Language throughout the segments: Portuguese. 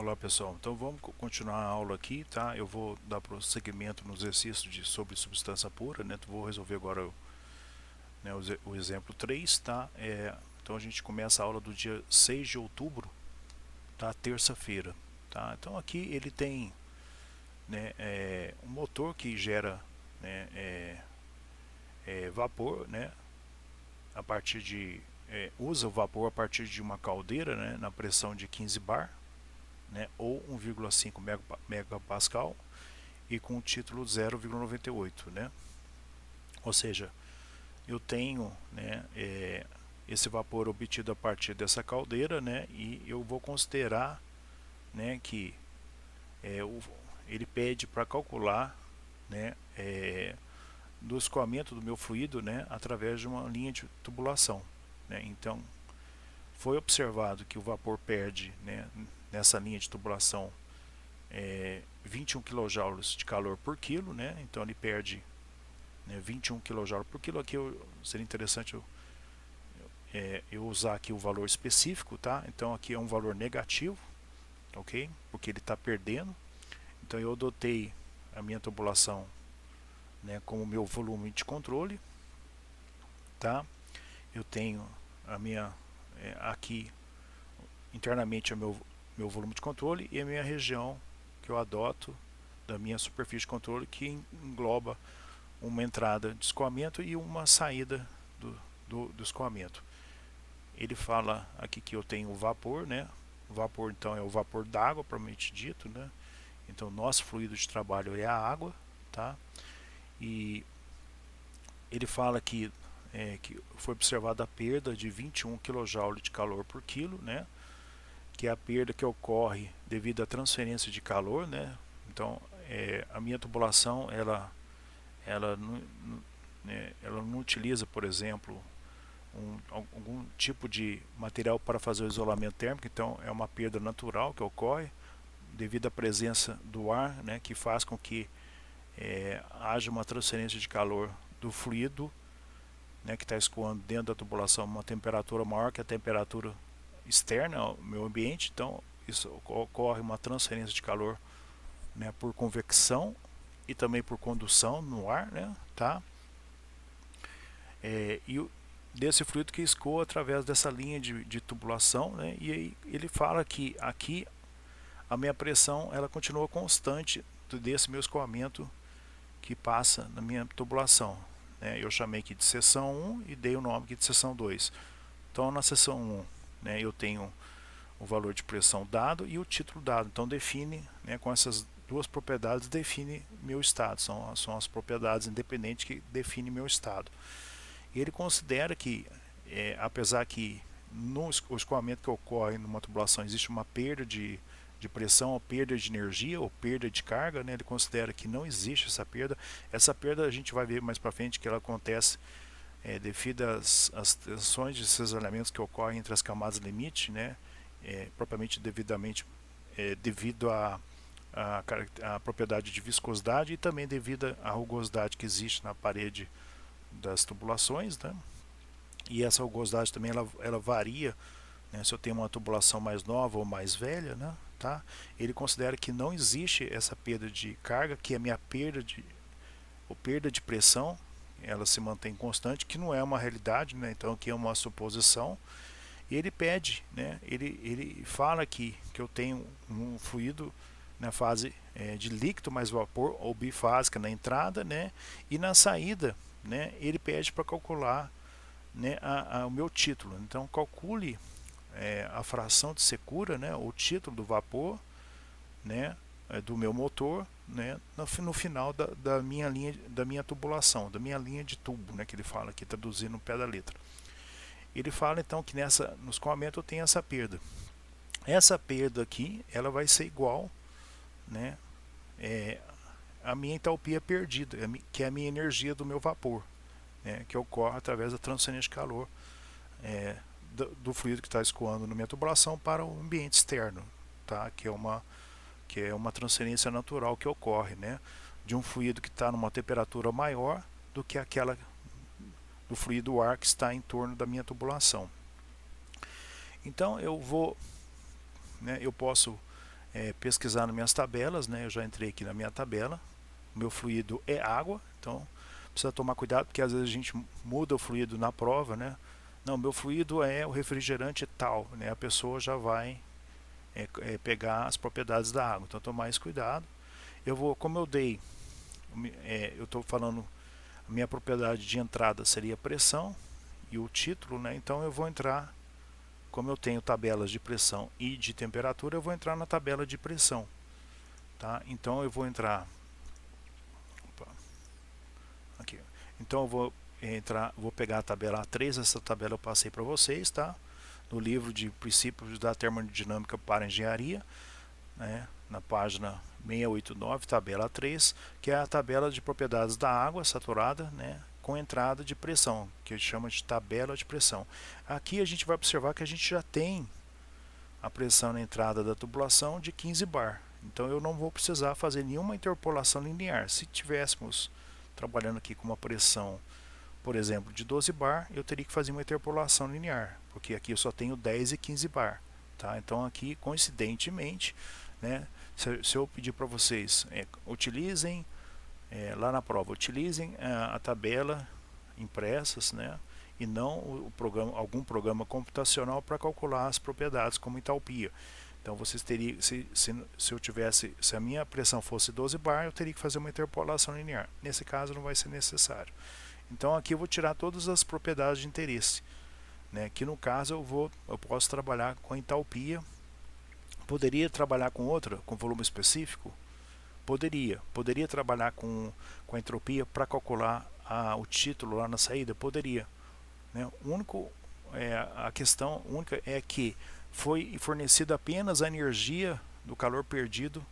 Olá pessoal, então vamos continuar a aula aqui, tá? Eu vou dar prosseguimento nos exercícios sobre substância pura, né? Vou resolver agora o exemplo 3, tá? Então a gente começa a aula do dia 6 de outubro, tá? Terça-feira, tá? Então aqui ele tem, né, um motor que gera, né, vapor, né? A partir de, usa o vapor a partir de uma caldeira, né? Na pressão de 15 bar, né, ou 1,5 megapascal e com o título 0,98, né? Ou seja, eu tenho, né, esse vapor obtido a partir dessa caldeira, né, e eu vou considerar, né, que ele pede para calcular, né, do escoamento do meu fluido, né, através de uma linha de tubulação, né? Então foi observado que o vapor perde, né, nessa linha de tubulação 21 kJ de calor por quilo, né? Então ele perde, né, 21 kJ por quilo. Aqui seria interessante eu usar aqui o valor específico, tá? Então aqui é um valor negativo, ok? Porque ele está perdendo. Então eu adotei a minha tubulação, né, como meu volume de controle, tá? Eu tenho a minha aqui internamente é meu volume de controle e a minha região que eu adoto da minha superfície de controle, que engloba uma entrada de escoamento e uma saída do escoamento. Ele fala aqui que eu tenho o vapor, né? O vapor então é o vapor d'água, propriamente dito, né? Então nosso fluido de trabalho é a água, tá? E ele fala que foi observada a perda de 21 kJ de calor por quilo, né? Que é a perda que ocorre devido à transferência de calor, né? Então a minha tubulação ela não, ela não utiliza, por exemplo, algum tipo de material para fazer o isolamento térmico, então é uma perda natural que ocorre devido à presença do ar, né, que faz com que haja uma transferência de calor do fluido, né, que está escoando dentro da tubulação uma temperatura maior que a temperatura externa ao meu ambiente. Então isso ocorre uma transferência de calor, né, por convecção e também por condução no ar, né, tá? E desse fluido que escoa através dessa linha de tubulação, né? E aí ele fala que aqui a minha pressão ela continua constante desse meu escoamento que passa na minha tubulação, né? Eu chamei aqui de seção 1 e dei o nome aqui de seção 2. Então na seção 1, né, eu tenho o valor de pressão dado e o título dado. Então define, né, com essas duas propriedades define meu estado. São as propriedades independentes que definem meu estado. E ele considera que, apesar que no escoamento que ocorre numa tubulação existe uma perda de pressão, ou perda de energia, ou perda de carga, né, ele considera que não existe essa perda. Essa perda a gente vai ver mais para frente que ela acontece devido às tensões de cisalhamentos que ocorrem entre as camadas limite, né, propriamente devidamente devido a propriedade de viscosidade e também devido à rugosidade que existe na parede das tubulações, né? E essa rugosidade também ela varia, né, se eu tenho uma tubulação mais nova ou mais velha, né, tá? Ele considera que não existe essa perda de carga, que a minha perda de pressão ela se mantém constante, que não é uma realidade, né? Então aqui é uma suposição. E ele pede, né? Ele fala que eu tenho um fluido na fase de líquido mais vapor ou bifásica na entrada, né? E na saída, né, ele pede para calcular, né, o meu título. Então calcule a fração de secura, né, o título do vapor, né, do meu motor, né, no final da minha linha, da minha tubulação, da minha linha de tubo, né, que ele fala aqui, traduzindo no pé da letra. Ele fala então que no escoamento eu tenho essa perda. Essa perda aqui, ela vai ser igual, né, a minha entalpia perdida, que é a minha energia do meu vapor, né, que ocorre através da transferência de calor do fluido que está escoando na minha tubulação para o ambiente externo, tá? Que é uma transferência natural que ocorre, né, de um fluido que está numa temperatura maior do que aquela do fluido ar que está em torno da minha tubulação. Então eu posso pesquisar nas minhas tabelas, né? Eu já entrei aqui na minha tabela. O meu fluido é água, então precisa tomar cuidado, porque às vezes a gente muda o fluido na prova, né? Não, meu fluido é o refrigerante tal, né? A pessoa já vai pegar as propriedades da água, então tomar esse cuidado. Eu vou, como eu dei, eu estou falando, a minha propriedade de entrada seria pressão e o título, né? Então eu vou entrar, como eu tenho tabelas de pressão e de temperatura, eu vou entrar na tabela de pressão, tá? Então eu vou entrar, opa, aqui. Então eu vou vou pegar a tabela A3, essa tabela eu passei para vocês, tá? No livro de princípios da termodinâmica para engenharia, né? Na página 689, tabela 3, que é a tabela de propriedades da água saturada, né? Com entrada de pressão, que a gente chama de tabela de pressão. Aqui a gente vai observar que a gente já tem a pressão na entrada da tubulação de 15 bar. Então eu não vou precisar fazer nenhuma interpolação linear. Se tivéssemos trabalhando aqui com uma pressão, por exemplo, de 12 bar, eu teria que fazer uma interpolação linear, porque aqui eu só tenho 10 e 15 bar. Tá? Então aqui, coincidentemente, né, se eu pedir para vocês, utilizem, lá na prova, utilizem a tabela impressas, né, e não algum programa computacional para calcular as propriedades como entalpia. Então vocês teriam, se eu tivesse, se a minha pressão fosse 12 bar, eu teria que fazer uma interpolação linear. Nesse caso não vai ser necessário. Então aqui eu vou tirar todas as propriedades de interesse, né? Que no caso eu posso trabalhar com a entalpia. Poderia trabalhar com outra, com volume específico? Poderia trabalhar com a entropia para calcular o título lá na saída? Poderia, né? A questão única é que foi fornecida apenas a energia do calor perdido,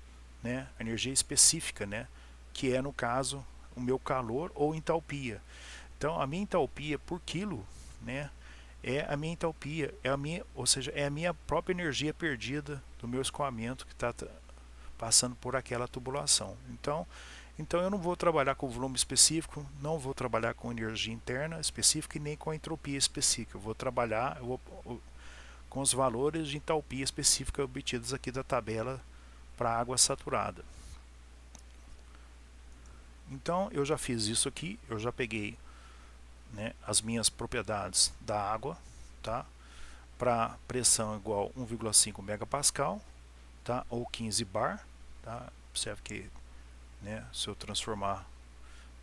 né? A energia específica, né? Que é no caso o meu calor ou entalpia. Então a minha entalpia por quilo, né? É a minha entalpia, ou seja, é a minha própria energia perdida do meu escoamento que está passando por aquela tubulação. Então eu não vou trabalhar com volume específico, não vou trabalhar com energia interna específica e nem com a entropia específica. Eu vou trabalhar com os valores de entalpia específica obtidos aqui da tabela para água saturada. Então eu já fiz isso aqui, eu já peguei, né, as minhas propriedades da água, tá? Para pressão igual 1,5 megapascal, tá? Ou 15 bar, tá? Observe que, né, se eu transformar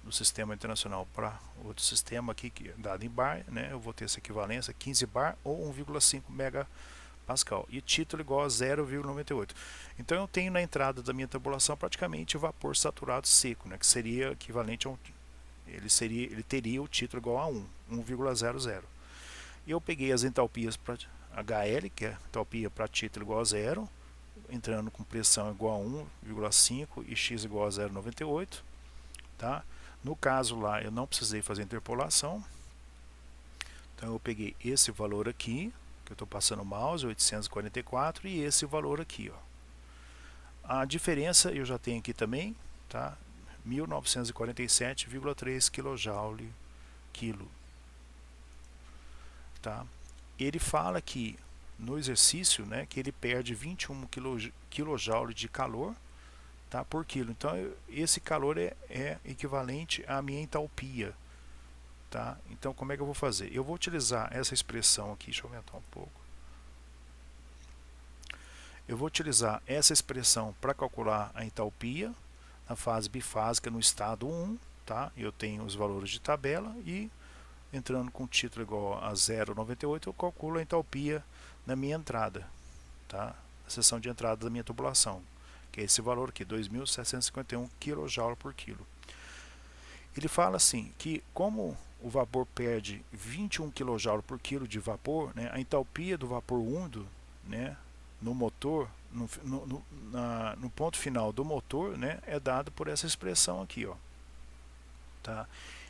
do sistema internacional para outro sistema aqui, que é dado em bar, né, eu vou ter essa equivalência 15 bar ou 1,5 megapascal. E título igual a 0,98. Então eu tenho na entrada da minha tabulação praticamente vapor saturado seco, né, que seria equivalente a ele teria o título igual a 1,00. E eu peguei as entalpias para HL, que é entalpia para título igual a 0, entrando com pressão igual a 1,5 e x igual a 0,98, tá? No caso lá eu não precisei fazer interpolação, então eu peguei esse valor aqui, que eu estou passando o mouse, 844, e esse valor aqui, ó. A diferença eu já tenho aqui também, tá? 1947,3 kJ quilo, tá? Ele fala que no exercício, né, que ele perde 21 kJ de calor, tá, por quilo. Então esse calor é equivalente à minha entalpia, tá? Então como é que eu vou fazer? Eu vou utilizar essa expressão aqui, deixa eu aumentar um pouco. Eu vou utilizar essa expressão para calcular a entalpia na fase bifásica no estado 1, tá? Eu tenho os valores de tabela e entrando com título igual a 0,98 eu calculo a entalpia na minha entrada, tá? A seção de entrada da minha tubulação, que é esse valor aqui, 2.751 kJ por quilo. Ele fala assim, que como o vapor perde 21 kJ por quilo de vapor, né, a entalpia do vapor úmido, né, no motor, no ponto final do motor, né, é dado por essa expressão aqui, ó, tá?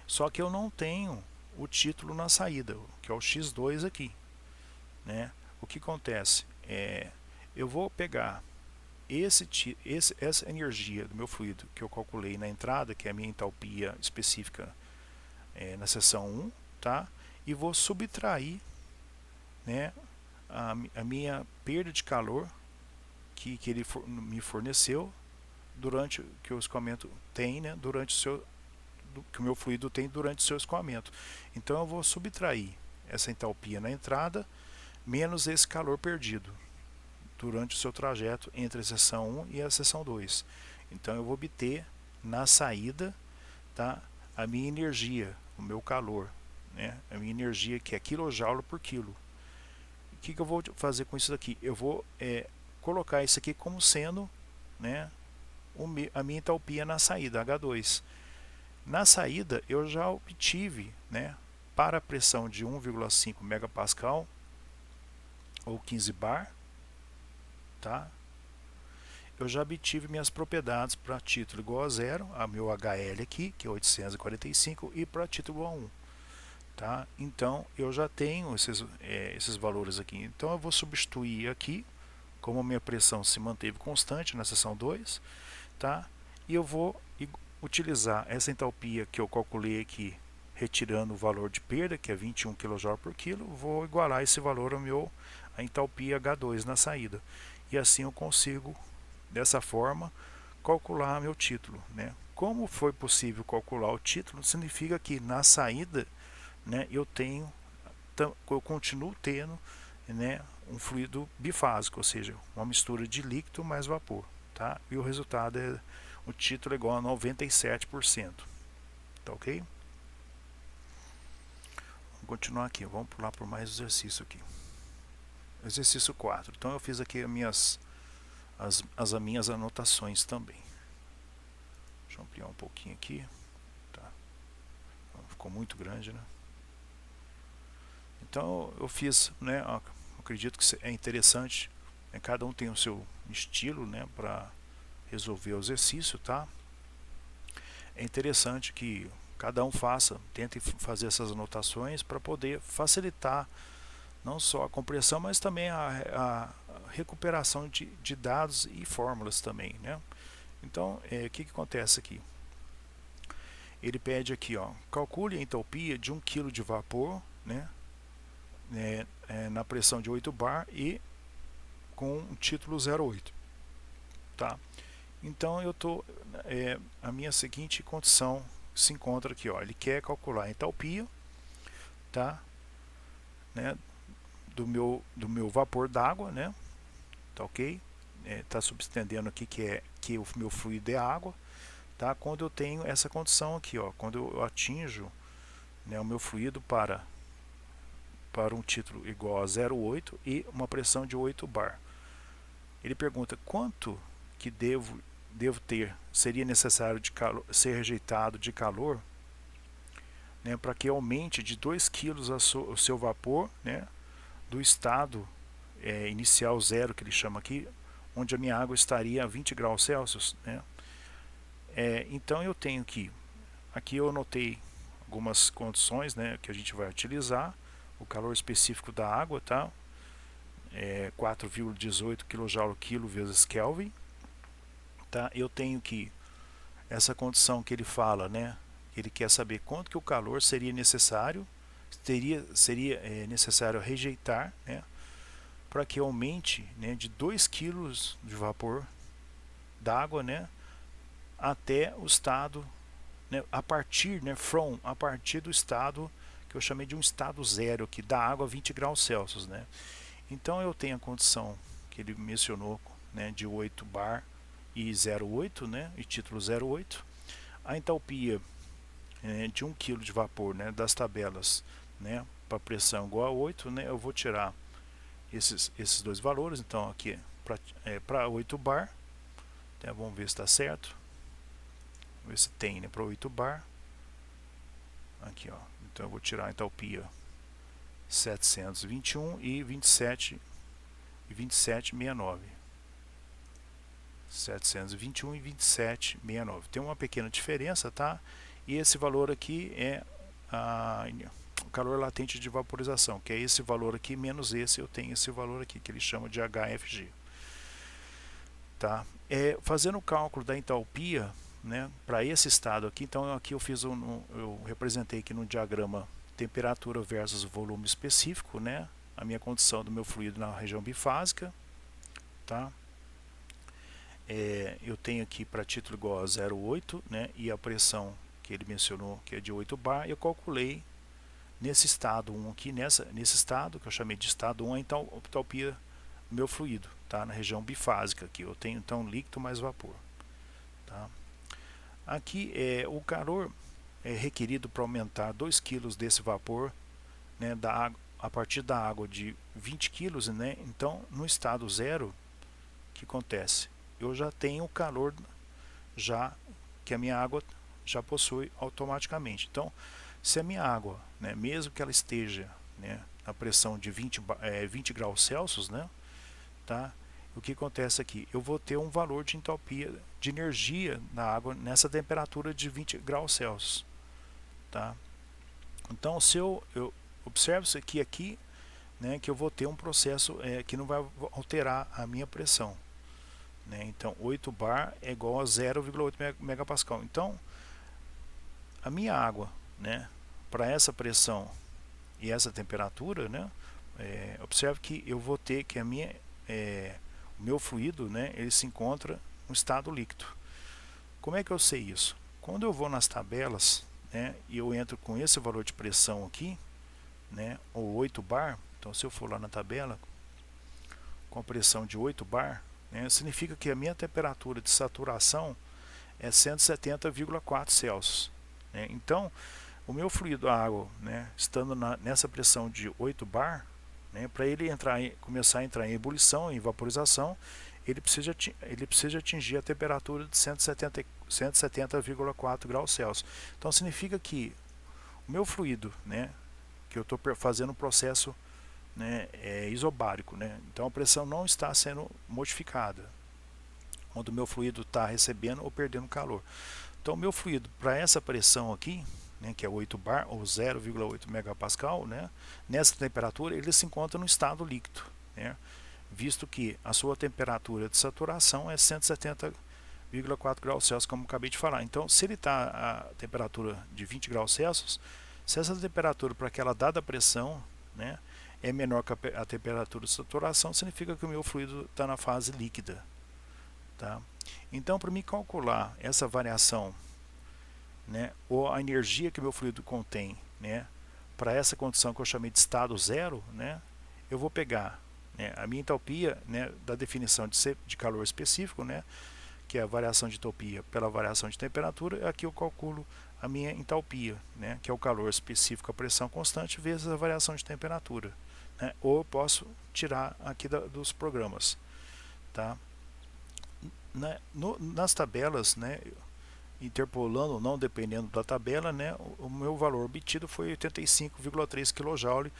Só que eu não tenho o título na saída, que é o X2 aqui, né? O que acontece? Eu vou pegar essa energia do meu fluido que eu calculei na entrada, que é a minha entalpia específica na seção 1, tá? E vou subtrair, né, a minha perda de calor, que ele me forneceu durante que o escoamento tem, né, durante o seu, que o meu fluido tem durante o seu escoamento. Então eu vou subtrair essa entalpia na entrada menos esse calor perdido durante o seu trajeto entre a seção 1 e a seção 2. Então eu vou obter na saída, tá, a minha energia, o meu calor, né, a minha energia, que é quilojoule por quilo. O que eu vou fazer com isso daqui? Eu vou colocar isso aqui como sendo, né, a minha entalpia na saída, H2. Na saída eu já obtive, né, para a pressão de 1,5 megapascal ou 15 bar, tá? Eu já obtive minhas propriedades para título igual a 0, a meu HL aqui, que é 845, e para título igual a 1. Tá? Então eu já tenho esses valores aqui. Então eu vou substituir aqui, como a minha pressão se manteve constante na seção 2, tá? E eu vou utilizar essa entalpia que eu calculei aqui, retirando o valor de perda, que é 21 kJ por quilo, vou igualar esse valor ao a entalpia H2 na saída. E assim eu consigo, dessa forma, calcular meu título, né? Como foi possível calcular o título, significa que na saída, né, eu continuo tendo, né, um fluido bifásico, ou seja, uma mistura de líquido mais vapor, tá? E o resultado é o título é igual a 97%, tá ok? Vamos continuar aqui, vamos pular por mais exercício aqui. Exercício 4. Então eu fiz aqui as minhas anotações também. Deixa eu ampliar um pouquinho aqui. Tá. Ficou muito grande, né? Então eu fiz, né? Acredito que é interessante, né, cada um tem o seu estilo, né, para resolver o exercício, tá? É interessante que cada um tente fazer essas anotações para poder facilitar não só a compreensão, mas também a recuperação de dados e fórmulas também, né? Então, o que acontece aqui? Ele pede aqui, ó, calcule a entalpia de 1 kg de vapor, né, na pressão de 8 bar e com um título 0,8, tá? Então eu tô a minha seguinte condição se encontra aqui, ó, ele quer calcular a entalpia, tá, né, do meu vapor d'água, né, tá ok? Tá subentendendo aqui que o meu fluido é água, tá? Quando eu tenho essa condição aqui, ó, quando eu atinjo, né, o meu fluido para um título igual a 0,8 e uma pressão de 8 bar. Ele pergunta quanto que devo ter, seria necessário ser rejeitado de calor, né, para que aumente de 2 kg o seu vapor, né, do estado inicial zero, que ele chama aqui, onde a minha água estaria a 20 graus Celsius, né? Então eu tenho que, aqui eu anotei algumas condições, né, que a gente vai utilizar, o calor específico da água, tá? 4,18 kJ/kg vezes Kelvin, tá? Eu tenho que essa condição que ele fala, né, que ele quer saber quanto que o calor seria necessário, seria necessário rejeitar, né, para que aumente, né, de 2 kg de vapor d'água, né, até o estado, né, a partir do estado que eu chamei de um estado zero aqui, da água a 20 graus Celsius, né? Então eu tenho a condição que ele mencionou, né, de 8 bar e 0,8, né, e título 0,8. A entalpia de 1 kg de vapor, né, das tabelas, né, para pressão igual a 8, né, eu vou tirar esses dois valores. Então aqui para 8 bar, né, vamos ver se está certo, vamos ver se tem, né, para 8 bar, aqui, ó. Então eu vou tirar a entalpia 721 e 2769. 721 e 2769. Tem uma pequena diferença, tá? E esse valor aqui é o calor latente de vaporização, que é esse valor aqui menos esse, eu tenho esse valor aqui que ele chama de HFG, tá? Fazendo o cálculo da entalpia, né, para esse estado aqui, então aqui eu fiz eu representei aqui no diagrama temperatura versus volume específico, né, a minha condição do meu fluido na região bifásica, tá? eu tenho aqui para título igual a 0,8, né, e a pressão que ele mencionou que é de 8 bar, eu calculei nesse estado 1 aqui, nesse estado que eu chamei de estado 1, então a entalpia do meu fluido, tá, na região bifásica aqui, eu tenho então líquido mais vapor, tá. Aqui o calor é requerido para aumentar 2 kg desse vapor, né, da água, a partir da água de 20 kg, né, então no estado 0, o que acontece? Eu já tenho o calor já que a minha água já possui automaticamente. Então, se a minha água, né, mesmo que ela esteja, né, na pressão de 20 graus Celsius, né, tá, o que acontece aqui? Eu vou ter um valor de entalpia de energia na água nessa temperatura de 20 graus Celsius. Tá? Então, se eu observo isso aqui, né, que eu vou ter um processo que não vai alterar a minha pressão. Né? Então, 8 bar é igual a 0,8 megapascal. Então, a minha água, né, para essa pressão e essa temperatura, né, observe que eu vou ter que o meu fluido, né, ele se encontra no estado líquido. Como é que eu sei isso? Quando eu vou nas tabelas, né, e eu entro com esse valor de pressão aqui, né, ou 8 bar, então se eu for lá na tabela com a pressão de 8 bar, né, significa que a minha temperatura de saturação é 170,4 Celsius. Né? Então, o meu fluido, a água, né, estando nessa pressão de 8 bar, né, para ele começar a entrar em ebulição, em vaporização, ele precisa atingir a temperatura de 170,4 graus Celsius. Então significa que o meu fluido, né, que eu estou fazendo um processo, né, isobárico, né, então a pressão não está sendo modificada, onde o meu fluido está recebendo ou perdendo calor. Então o meu fluido, para essa pressão aqui, né, que é 8 bar ou 0,8 megapascal, né, nessa temperatura ele se encontra no estado líquido, né, visto que a sua temperatura de saturação é 170,4 graus Celsius, como acabei de falar. Então, se ele está a temperatura de 20 graus Celsius, se essa temperatura para aquela dada pressão, né, é menor que a temperatura de saturação, significa que o meu fluido está na fase líquida. Tá? Então, para me calcular essa variação, né, ou a energia que o meu fluido contém, né, para essa condição que eu chamei de estado zero, né, eu vou pegar, né, a minha entalpia, né, da definição de calor específico, né, que é a variação de entalpia pela variação de temperatura. Aqui eu calculo a minha entalpia, né, que é o calor específico, a pressão constante, vezes a variação de temperatura. Né, ou eu posso tirar aqui dos programas. Tá? Nas tabelas, né, interpolando ou não, dependendo da tabela, né, o meu valor obtido foi 85,3 kJ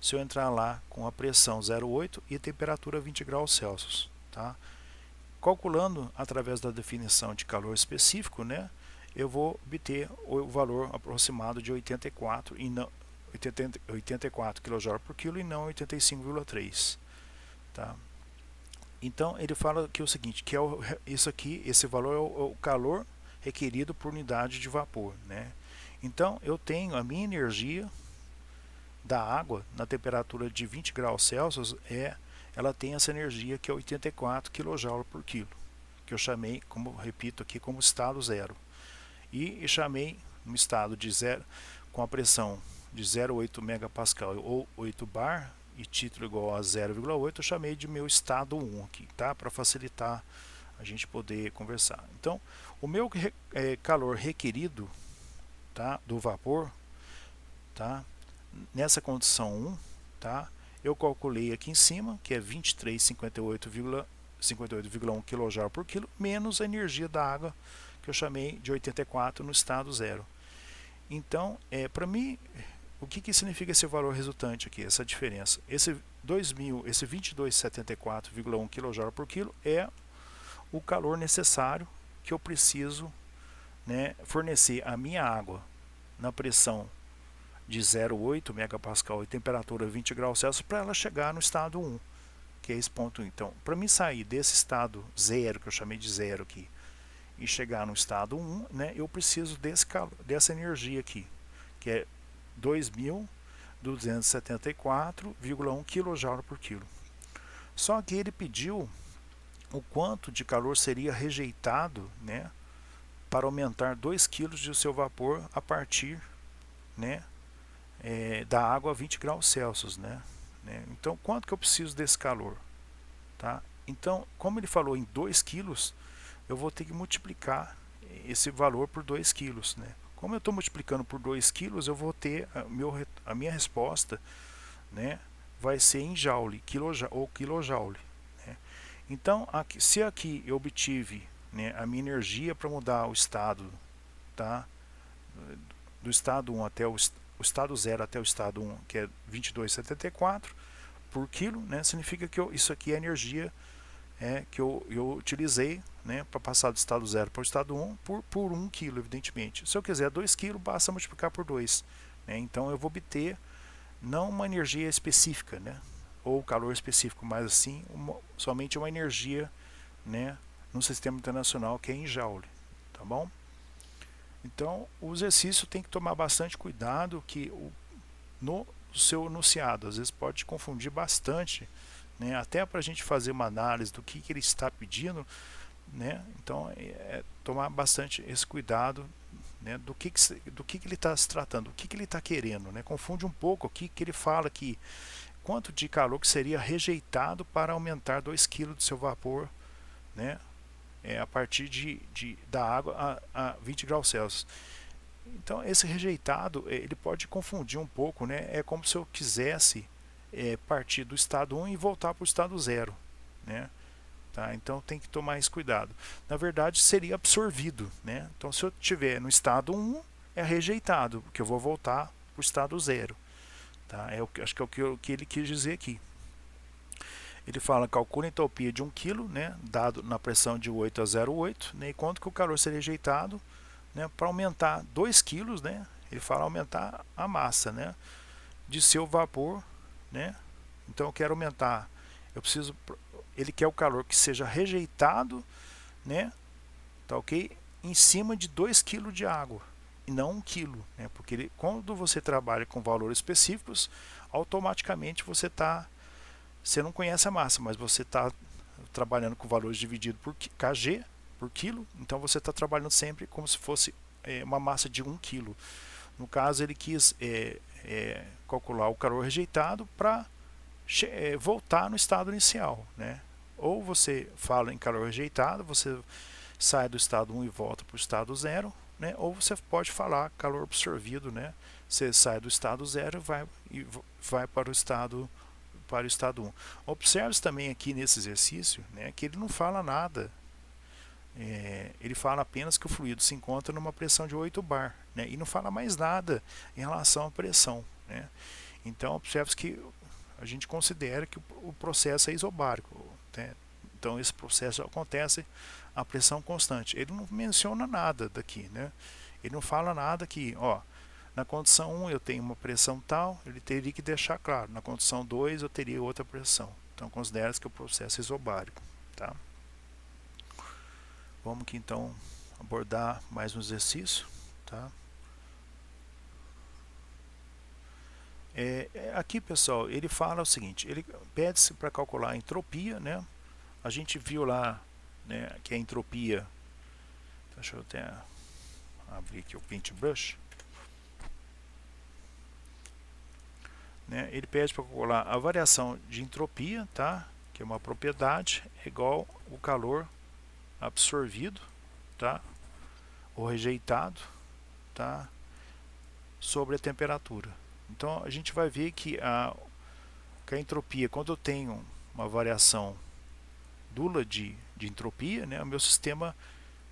se eu entrar lá com a pressão 0,8 e a temperatura 20 graus Celsius. Tá? Calculando através da definição de calor específico, né, eu vou obter o valor aproximado de 84 kJ por quilo e não 85,3. Tá? Então ele fala que é o seguinte, que isso aqui, esse valor é o calor requerido por unidade de vapor, né? Então eu tenho a minha energia da água na temperatura de 20 graus Celsius, ela tem essa energia que é 84 kJ por quilo, que eu chamei, como repito aqui, como estado zero. E chamei no estado de zero, com a pressão de 0,8 megapascal ou 8 bar e título igual a 0,8, eu chamei de meu estado 1 aqui, tá? Para facilitar a gente poder conversar. Então, o meu calor requerido, tá, do vapor, tá, nessa condição 1, tá, eu calculei aqui em cima, que é 2358,1 kJ por quilo, menos a energia da água, que eu chamei de 84 no estado zero. Então, para mim, o que significa esse valor resultante aqui, essa diferença? Esse 2274,1 kJ por quilo é o calor necessário que eu preciso, né, fornecer a minha água na pressão de 0,8 megapascal e temperatura 20 graus Celsius para ela chegar no estado 1, que é esse ponto 1. Então, para mim sair desse estado 0, que eu chamei de 0 aqui, e chegar no estado 1, né, eu preciso dessa energia aqui, que é 2.274,1 kJ por quilo. Só que ele pediu o quanto de calor seria rejeitado, né, para aumentar 2 kg de seu vapor a partir, né, da água a 20 graus Celsius, né? Então, quanto que eu preciso desse calor? Tá? Então, como ele falou em 2 quilos, eu vou ter que multiplicar esse valor por 2 quilos, né? Como eu estou multiplicando por 2 quilos, eu vou ter a minha resposta, né, vai ser em joule, ou quilojoule, né? Então, se aqui eu obtive, né, a minha energia para mudar o estado, tá, do estado 1 até o estado 0 até o estado 1, que é 22,74 por quilo, né, significa que isso aqui é a energia que eu utilizei, né, para passar do estado 0 para o estado 1 por 1 kg, evidentemente. Se eu quiser 2 kg, basta multiplicar por 2. Né, então eu vou obter não uma energia específica, né, ou calor específico, mas assim somente uma energia, né, no sistema internacional, que é em joule. Tá bom? Então o exercício tem que tomar bastante cuidado, que no seu enunciado às vezes pode te confundir bastante, né, até para a gente fazer uma análise do que ele está pedindo, né? Então tomar bastante esse cuidado, né, do que ele está se tratando, o que ele está querendo, né? Confunde um pouco aqui que ele fala que quanto de calor que seria rejeitado para aumentar 2 kg de seu vapor, né, a partir da água a 20 graus Celsius. Então esse rejeitado ele pode confundir um pouco, né? É como se eu quisesse partir do estado 1 e voltar para o estado 0, né? Tá? Então tem que tomar esse cuidado. Na verdade seria absorvido, né? Então se eu estiver no estado 1 é rejeitado, porque eu vou voltar para o estado 0. Tá? Acho que é o que ele quis dizer aqui. Ele fala, calcula a entropia de 1 kg, né, dado na pressão de 8 a 0,8, né, e quanto que o calor seria rejeitado, né, para aumentar 2 kg, né, ele fala aumentar a massa, né, de seu vapor, né. Então eu quero aumentar, ele quer o calor que seja rejeitado, né, tá ok? Em cima de 2 kg de água, e não 1 kg, né, porque quando você trabalha com valores específicos, automaticamente você não conhece a massa, mas você está trabalhando com valores dividido por kg, por quilo, então você está trabalhando sempre como se fosse uma massa de 1 kg. No caso, ele quis calcular o calor rejeitado para voltar no estado inicial, né? Ou você fala em calor rejeitado, você sai do estado 1 e volta para o estado 0, né? Ou você pode falar calor absorvido, né? Você sai do estado 0 e vai para o estado 1. Observe também aqui nesse exercício, né, que ele não fala nada. Ele fala apenas que o fluido se encontra numa pressão de 8 bar, né, e não fala mais nada em relação à pressão, né. Então observe que a gente considera que o processo é isobárico, né. Então esse processo acontece a pressão constante. Ele não menciona nada daqui, né. Ele não fala nada que, ó, na condição 1 eu tenho uma pressão tal, ele teria que deixar claro. Na condição 2 eu teria outra pressão. Então considera-se que o processo é isobárico. Tá? Vamos aqui então abordar mais um exercício. Tá? Aqui, pessoal, ele fala o seguinte, ele pede-se para calcular a entropia, né? A gente viu lá, né, que a entropia, deixa eu até abrir aqui o paintbrush, né? Ele pede para calcular a variação de entropia, tá? Que é uma propriedade, é igual o calor absorvido, tá? Ou rejeitado, tá? Sobre a temperatura. Então a gente vai ver que a entropia, quando eu tenho uma variação nula de entropia, né, o meu sistema,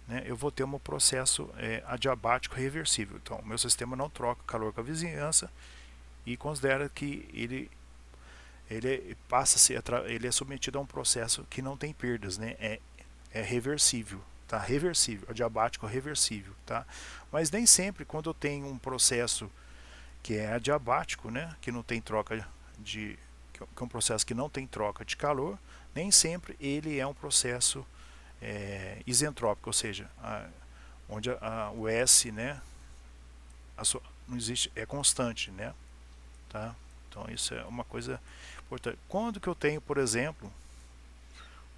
né, eu vou ter um processo adiabático reversível. Então o meu sistema não troca calor com a vizinhança e considera que ele passa a ser, ele é submetido a um processo que não tem perdas, né? É reversível, tá? Reversível, adiabático reversível, tá? Mas nem sempre quando eu tenho um processo que é adiabático, né, que não tem troca que é um processo que não tem troca de calor, nem sempre ele é um processo isentrópico, ou seja, onde o S, né, não existe, é constante, né? Tá? Então isso é uma coisa importante. Quando que eu tenho, por exemplo,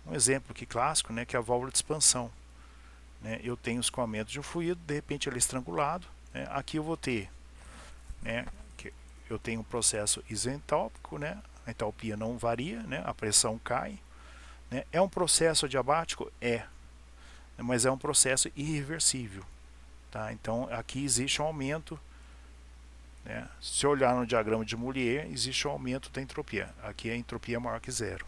um exemplo aqui clássico, né, que é a válvula de expansão, né? Eu tenho o escoamento de um fluido, de repente ele é estrangulado, né? Aqui eu vou ter, né, que eu tenho um processo isentalpico, né? A entalpia não varia, né? A pressão cai, né? É um processo adiabático? Mas é um processo irreversível, tá? Então aqui existe um aumento, né? Se olhar no diagrama de Moulier, existe um aumento da entropia. Aqui a entropia é maior que zero,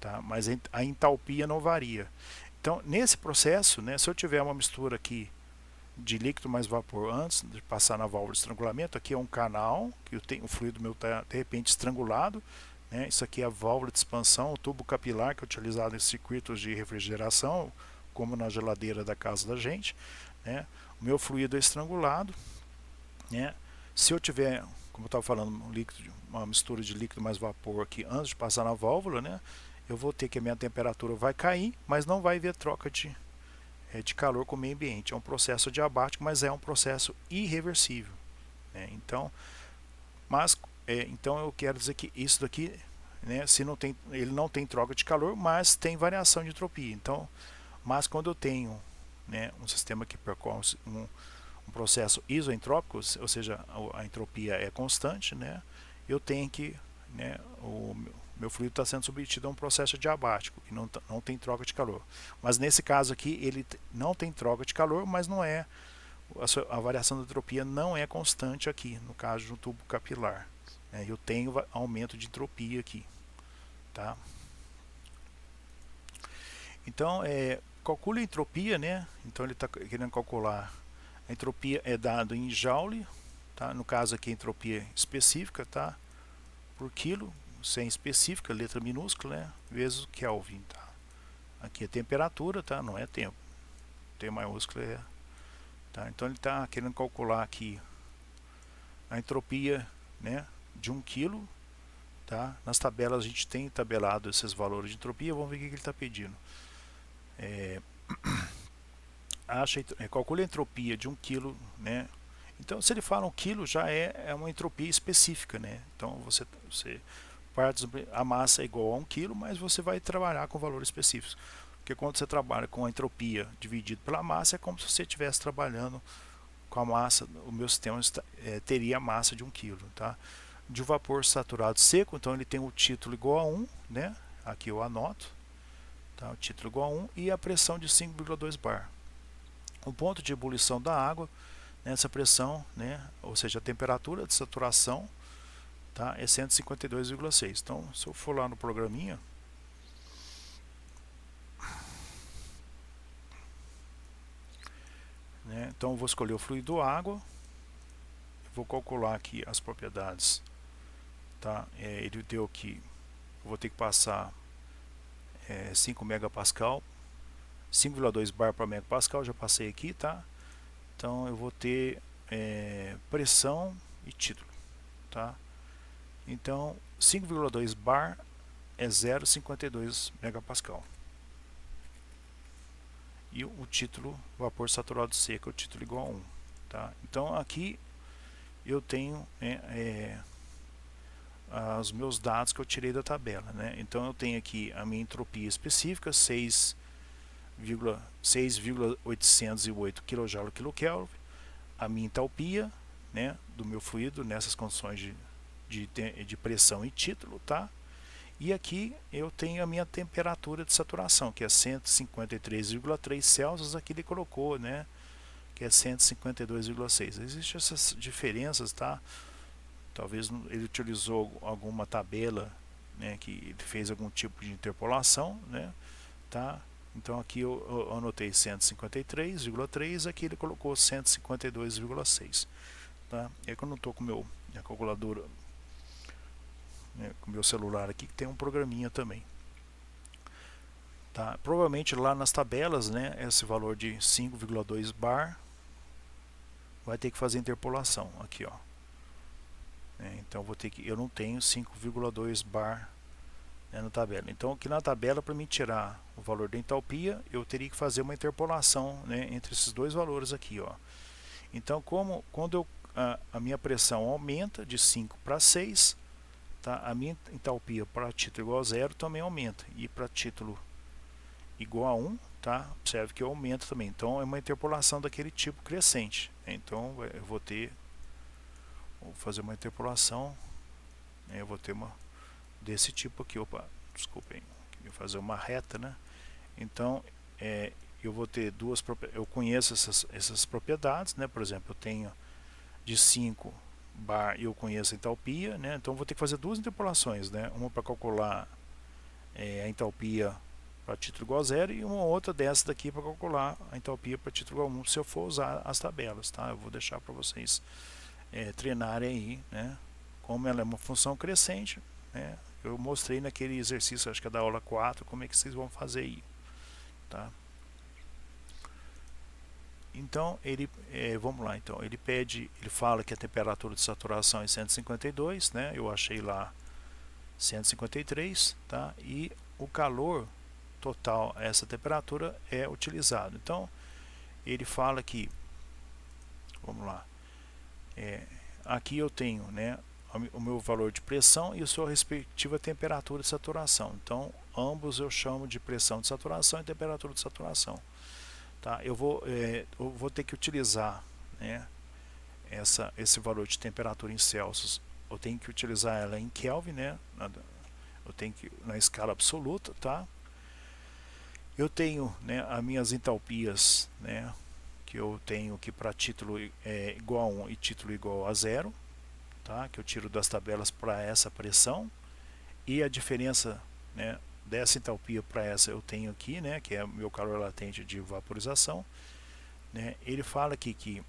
tá? Mas a entalpia não varia. Então nesse processo, né, se eu tiver uma mistura aqui de líquido mais vapor antes de passar na válvula de estrangulamento, aqui é um canal que o fluido meu está de repente estrangulado, né? Isso aqui é a válvula de expansão, o tubo capilar que é utilizado em circuitos de refrigeração, como na geladeira da casa da gente, né? O meu fluido é estrangulado, né? Se eu tiver, como eu estava falando, uma mistura de líquido mais vapor aqui antes de passar na válvula, né, eu vou ter que a minha temperatura vai cair, mas não vai haver troca de calor com o meio ambiente. É um processo adiabático, mas é um processo irreversível, né? Então eu quero dizer que isso daqui, né, ele não tem troca de calor, mas tem variação de entropia. Então, mas quando eu tenho, né, um sistema que percorre um processo isoentrópico, ou seja, a entropia é constante, né, eu tenho que, né, o meu fluido está sendo submetido a um processo adiabático, que não tem troca de calor. Mas nesse caso aqui, ele não tem troca de calor, mas não é, a variação da entropia não é constante aqui, no caso de um tubo capilar. Eu tenho aumento de entropia aqui, tá? Então, calcule a entropia, né? Então ele está querendo calcular. A entropia é dado em joule, tá? No caso aqui a entropia específica, tá? Por quilo, sem específica, letra minúscula, né? Vezes o Kelvin, tá? Aqui é temperatura, tá? Não é tempo. T maiúsculo é, tá? Então ele está querendo calcular aqui a entropia, né, de 1 kg, tá? Nas tabelas a gente tem tabelado esses valores de entropia. Vamos ver o que ele está pedindo. Calcule a entropia de 1 kg, né? Então, se ele fala 1 kg, já é uma entropia específica, né? Então, você a massa é igual a 1 kg, mas você vai trabalhar com valores específicos. Porque quando você trabalha com a entropia dividido pela massa, é como se você estivesse trabalhando com a massa. O meu sistema teria a massa de 1 kg, tá? De vapor saturado seco, então ele tem o título igual a 1, né? Aqui eu anoto, tá? O título igual a 1 e a pressão de 5,2 bar. O ponto de ebulição da água nessa pressão, né? Ou seja, a temperatura de saturação, tá? É 152,6. Então, se eu for lá no programinha, né? Então eu vou escolher o fluido água, vou calcular aqui as propriedades, tá? Ele deu que eu vou ter que passar 5 megapascal, 5,2 bar para megapascal, já passei aqui, tá? Então eu vou ter pressão e título, tá? Então 5,2 bar é 0,52 megapascal. E o título vapor saturado seco, o título igual a 1, tá? Então aqui eu tenho os meus dados que eu tirei da tabela, né? Então eu tenho aqui a minha entropia específica, 6,808 kJ/kcal, a minha entalpia, né, do meu fluido nessas condições de pressão e título, tá? E aqui eu tenho a minha temperatura de saturação, que é 153,3 Celsius. Aqui ele colocou, né, que é 152,6. Existem essas diferenças, tá? Talvez ele utilizou alguma tabela, né, que ele fez algum tipo de interpolação, né, tá? Então aqui eu anotei 153,3, aqui ele colocou 152,6, tá? É que eu não estou com minha calculadora, né, com meu celular aqui, que tem um programinha também, tá? Provavelmente lá nas tabelas, né, esse valor de 5,2 bar vai ter que fazer interpolação aqui, ó. Então eu não tenho 5,2 bar, né, na tabela. Então aqui na tabela, para mim tirar o valor da entalpia, eu teria que fazer uma interpolação, né, entre esses dois valores aqui, ó. Então quando a minha pressão aumenta de 5 para 6, tá? A minha entalpia para título igual a 0 também aumenta, e para título igual a 1, tá? Observe que aumenta também. Então é uma interpolação daquele tipo crescente, né? Então eu vou fazer uma interpolação, né? Eu vou ter uma desse tipo aqui. Opa, desculpem, vou fazer uma reta, né? Então eu vou ter eu conheço essas propriedades, né? Por exemplo, eu tenho de 5 bar e eu conheço a entalpia, né? Então vou ter que fazer duas interpolações, né? Uma para calcular a entalpia para título igual a 0 e uma outra dessa daqui para calcular a entalpia para título igual a 1, se eu for usar as tabelas, tá? Eu vou deixar para vocês treinarem aí, né? Como ela é uma função crescente, né? Eu mostrei naquele exercício, acho que é da aula 4, como é que vocês vão fazer aí, tá? Então vamos lá, então ele fala que a temperatura de saturação é 152, né? Eu achei lá 153, tá? E o calor total a essa temperatura é utilizado. Então ele fala que, vamos lá, aqui eu tenho, né, o meu valor de pressão e a sua respectiva temperatura de saturação. Então ambos eu chamo de pressão de saturação e temperatura de saturação. Tá? Eu vou ter que utilizar, né, esse valor de temperatura em Celsius. Eu tenho que utilizar ela em Kelvin, né? Eu tenho que na escala absoluta, tá? Eu tenho, né, as minhas entalpias, né, que eu tenho que para título igual a 1 e título igual a 0, tá? Que eu tiro das tabelas para essa pressão, e a diferença, né, dessa entalpia para essa eu tenho aqui, né, que é o meu calor latente de vaporização, né? Ele fala aqui que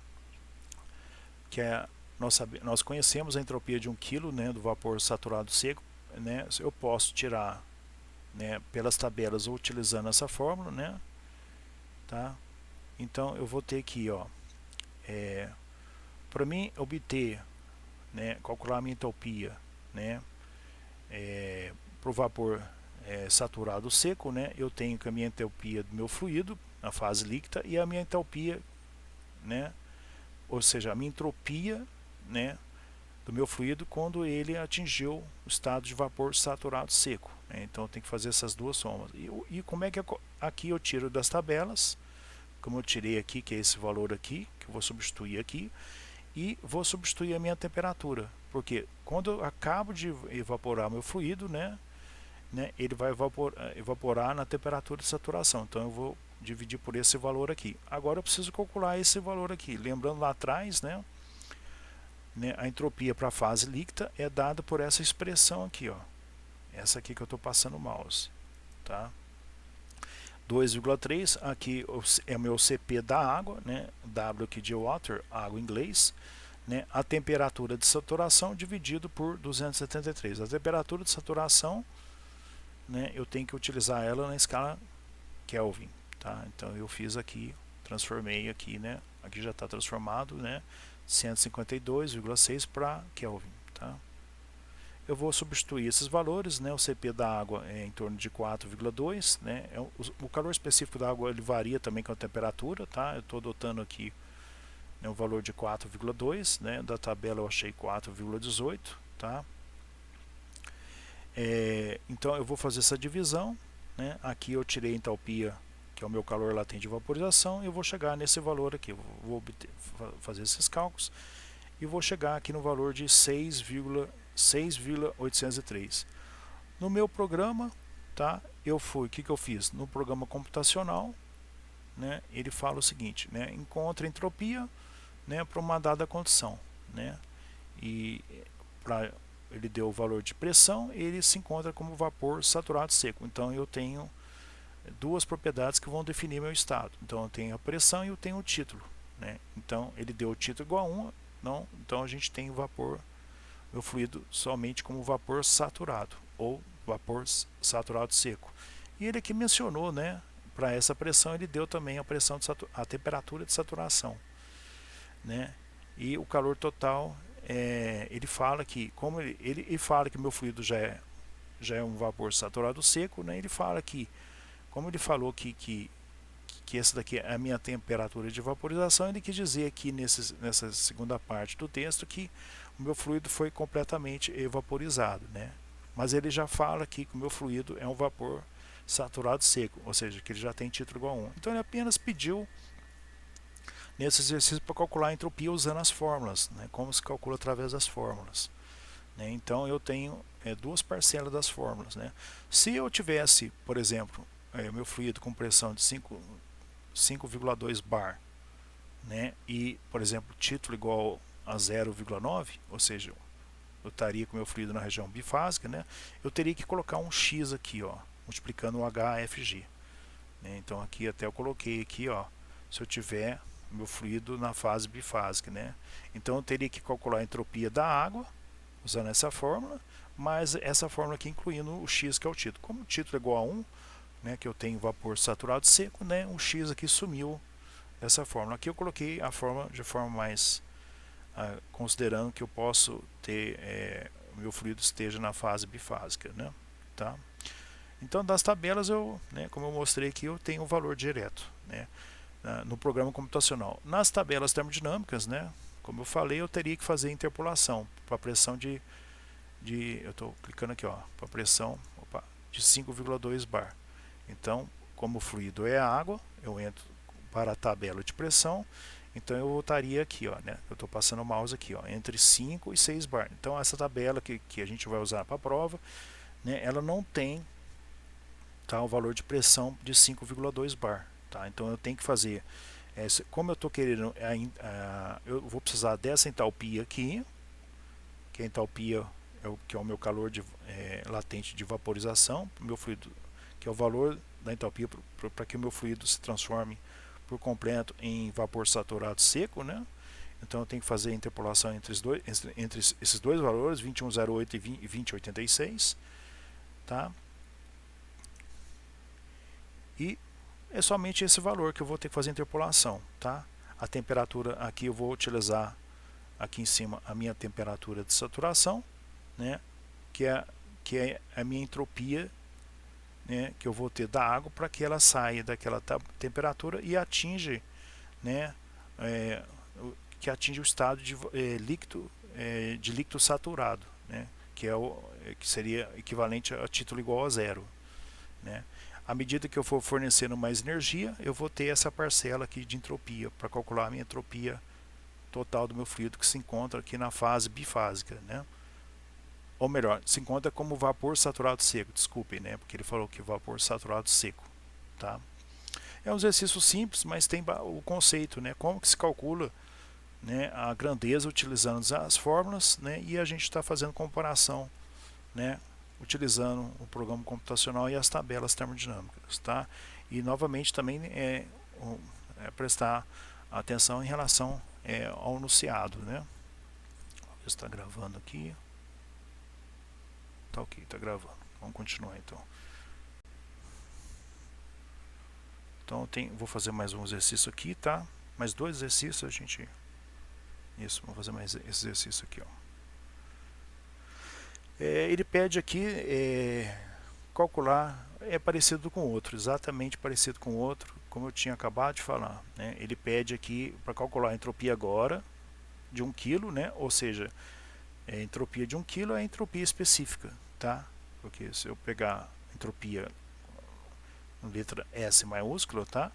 nós conhecemos a entropia de 1 kg, né, do vapor saturado seco, né? Eu posso tirar, né, pelas tabelas ou utilizando essa fórmula, né, tá? Então eu vou ter aqui, ó, para mim obter, né, calcular a minha entalpia, né, para o vapor saturado seco, né, eu tenho que a minha entalpia do meu fluido na fase líquida e a minha entalpia, né, ou seja, a minha entropia, né, do meu fluido quando ele atingiu o estado de vapor saturado seco, né? Então eu tenho que fazer essas duas somas. E como é que aqui eu tiro das tabelas, como eu tirei aqui, que é esse valor aqui, que eu vou substituir aqui, e vou substituir a minha temperatura, porque quando eu acabo de evaporar meu fluido, né, ele vai evaporar na temperatura de saturação. Então eu vou dividir por esse valor aqui. Agora eu preciso calcular esse valor aqui. Lembrando lá atrás, né, a entropia para a fase líquida é dada por essa expressão aqui, ó. Essa aqui que eu estou passando o mouse, tá? 2,3, aqui é o meu CP da água, né? W aqui de water, água em inglês, né? A temperatura de saturação dividido por 273. A temperatura de saturação, né, eu tenho que utilizar ela na escala Kelvin, tá? Então eu fiz aqui, transformei aqui, né? Aqui já está transformado, né? 152,6 para Kelvin, tá? Eu vou substituir esses valores, né? O CP da água é em torno de 4,2, né? O calor específico da água ele varia também com a temperatura, tá? Eu estou adotando aqui, né, o valor de 4,2, né? Da tabela eu achei 4,18, tá? Então eu vou fazer essa divisão, né? Aqui eu tirei a entalpia, que é o meu calor latente de vaporização, e eu vou chegar nesse valor aqui. Eu vou fazer esses cálculos e vou chegar aqui no valor de 6,803. No meu programa, tá? O que eu fiz? No programa computacional, né? Ele fala o seguinte, né? Encontra entropia, né, para uma dada condição, né? E ele deu o valor de pressão, ele se encontra como vapor saturado seco. Então eu tenho duas propriedades que vão definir meu estado. Então eu tenho a pressão e eu tenho o título, né? Então ele deu o título igual a 1, não, então a gente tem o vapor, meu fluido, somente como vapor saturado ou vapor saturado seco. E ele aqui mencionou, né, para essa pressão ele deu também a pressão a temperatura de saturação, né? E o calor total, ele fala que como ele fala que meu fluido já é um vapor saturado seco, né? Ele fala que, como ele falou que que essa daqui é a minha temperatura de vaporização, ele quis dizer aqui nessa segunda parte do texto que o meu fluido foi completamente evaporizado, né? Mas ele já fala aqui que o meu fluido é um vapor saturado seco, ou seja, que ele já tem título igual a 1. Então ele apenas pediu nesse exercício para calcular a entropia usando as fórmulas, né? Como se calcula através das fórmulas, né? Então eu tenho duas parcelas das fórmulas, né? Se eu tivesse, por exemplo, meu fluido com pressão de 5,2 bar, né? E, por exemplo, título igual a 0,9, ou seja, eu estaria com meu fluido na região bifásica, né? Eu teria que colocar um X aqui, ó, multiplicando o HFG, né? Então aqui até eu coloquei aqui, ó, se eu tiver meu fluido na fase bifásica, né? Então eu teria que calcular a entropia da água usando essa fórmula, mas essa fórmula aqui incluindo o X, que é o título. Como o título é igual a 1, né, que eu tenho vapor saturado seco, né, o X aqui sumiu dessa fórmula. Aqui eu coloquei a fórmula de forma mais considerando que eu posso ter o meu fluido esteja na fase bifásica, né? Tá? Então das tabelas eu, né, como eu mostrei aqui, eu tenho o valor direto, né, no programa computacional. Nas tabelas termodinâmicas, né, como eu falei, eu teria que fazer interpolação para a pressão eu estou clicando aqui, ó, para a pressão de 5,2 bar. Então, como o fluido é água, eu entro para a tabela de pressão, então eu voltaria aqui, ó, né? Eu estou passando o mouse aqui, ó, entre 5 e 6 bar. Então essa tabela que a gente vai usar para a prova, né, ela não tem, tá, o valor de pressão de 5,2 bar, tá? Então eu tenho que fazer, como eu estou querendo, eu vou precisar dessa entalpia aqui, que a entalpia que é o meu calor latente de vaporização, meu fluido, que é o valor da entalpia para que o meu fluido se transforme por completo em vapor saturado seco, né? Então eu tenho que fazer a interpolação entre esses dois valores, 2108 e 2086, tá? E é somente esse valor que eu vou ter que fazer a interpolação, tá? A temperatura aqui eu vou utilizar aqui em cima a minha temperatura de saturação, né? Que é a minha entropia, né, que eu vou ter da água para que ela saia daquela temperatura e atinge, né, que atinge o estado de líquido saturado, né, que seria equivalente a título igual a 0, né. À medida que eu for fornecendo mais energia, eu vou ter essa parcela aqui de entropia para calcular a minha entropia total do meu fluido, que se encontra aqui na fase bifásica, né. Ou melhor, se encontra como vapor saturado seco, desculpem, né, porque ele falou que vapor saturado seco, tá? É um exercício simples, mas tem o conceito, né, como que se calcula, né, a grandeza utilizando as fórmulas, né, e a gente está fazendo comparação, né, utilizando o programa computacional e as tabelas termodinâmicas, tá? E novamente também prestar atenção em relação ao enunciado, né? Está gravando aqui. Tá ok, tá gravando. Vamos continuar então. Então vou fazer mais um exercício aqui, tá? Mais dois exercícios a gente... Isso, vamos fazer mais esse exercício aqui, ó. Ele pede aqui calcular, parecido com o outro, exatamente parecido com o outro, como eu tinha acabado de falar, né? Ele pede aqui para calcular a entropia agora de 1 kg, né? Ou seja, a entropia de 1 kg é a entropia específica, tá? Porque se eu pegar entropia letra S maiúscula, tá?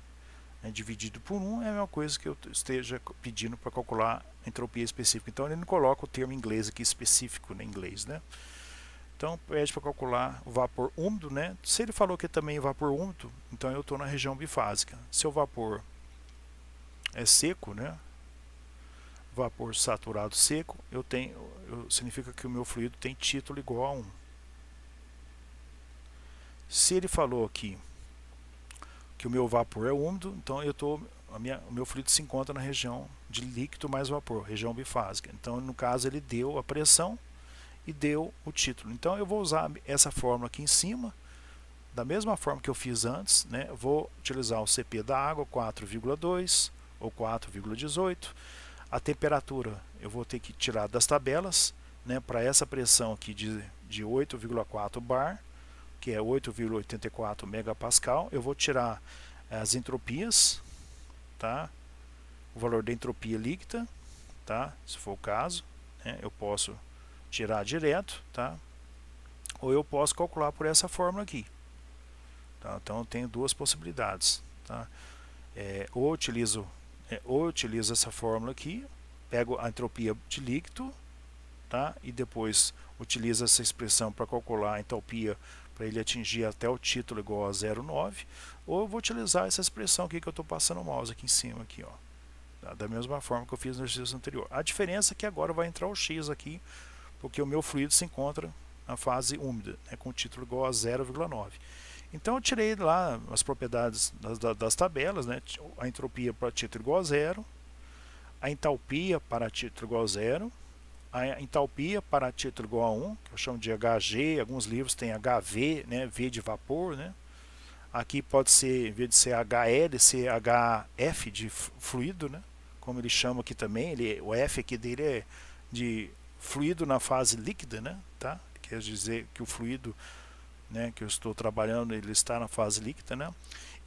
Dividido por 1 é a mesma coisa que eu esteja pedindo para calcular a entropia específica. Então ele não coloca o termo em inglês aqui específico, em inglês, né? Então pede para calcular o vapor úmido, né? Se ele falou que também é vapor úmido, então eu estou na região bifásica. Se o vapor é seco, né? Vapor saturado seco, significa que o meu fluido tem título igual a 1. Se ele falou aqui que o meu vapor é úmido, então o meu fluido se encontra na região de líquido mais vapor, região bifásica. Então no caso ele deu a pressão e deu o título. Então eu vou usar essa fórmula aqui em cima, da mesma forma que eu fiz antes, né? Vou utilizar o CP da água, 4,2 ou 4,18. A temperatura eu vou ter que tirar das tabelas, né, para essa pressão aqui de 8,4 bar, que é 8,84 megapascal. Eu vou tirar as entropias, tá? O valor da entropia líquida, tá? Se for o caso, né? Eu posso tirar direto, tá? Ou eu posso calcular por essa fórmula aqui, tá? Então eu tenho duas possibilidades, tá? Ou eu utilizo essa fórmula aqui, pego a entropia de líquido, tá? E depois utilizo essa expressão para calcular a entalpia para ele atingir até o título igual a 0,9, ou eu vou utilizar essa expressão aqui que eu estou passando o mouse aqui em cima, aqui, ó, tá? Da mesma forma que eu fiz no exercício anterior. A diferença é que agora vai entrar o x aqui, porque o meu fluido se encontra na fase úmida, né, com o título igual a 0,9. Então eu tirei lá as propriedades das tabelas, né, a entropia para título igual a 0, a entalpia para título igual a 0, a entalpia para título igual a 1, que eu chamo de Hg, alguns livros tem Hv, né, V de vapor, né? Aqui pode ser, em vez de ser HL, ser HF de fluido, né? Como ele chama aqui também, o F aqui dele é de fluido na fase líquida, né? Tá? Quer dizer que o fluido, né, que eu estou trabalhando, ele está na fase líquida, né?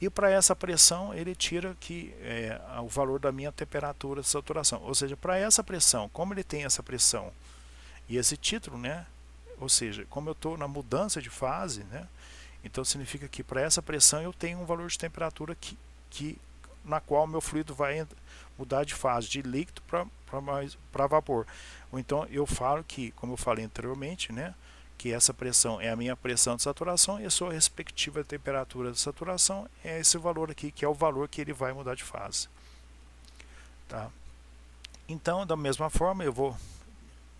E para essa pressão ele tira aqui o valor da minha temperatura de saturação. Ou seja, para essa pressão, como ele tem essa pressão e esse título, né? Ou seja, como eu estou na mudança de fase, né? Então significa que para essa pressão eu tenho um valor de temperatura na qual meu fluido vai mudar de fase de líquido para vapor. Ou então eu falo que, como eu falei anteriormente, né, que essa pressão é a minha pressão de saturação e a sua respectiva temperatura de saturação é esse valor aqui, que é o valor que ele vai mudar de fase. Tá? Então, da mesma forma,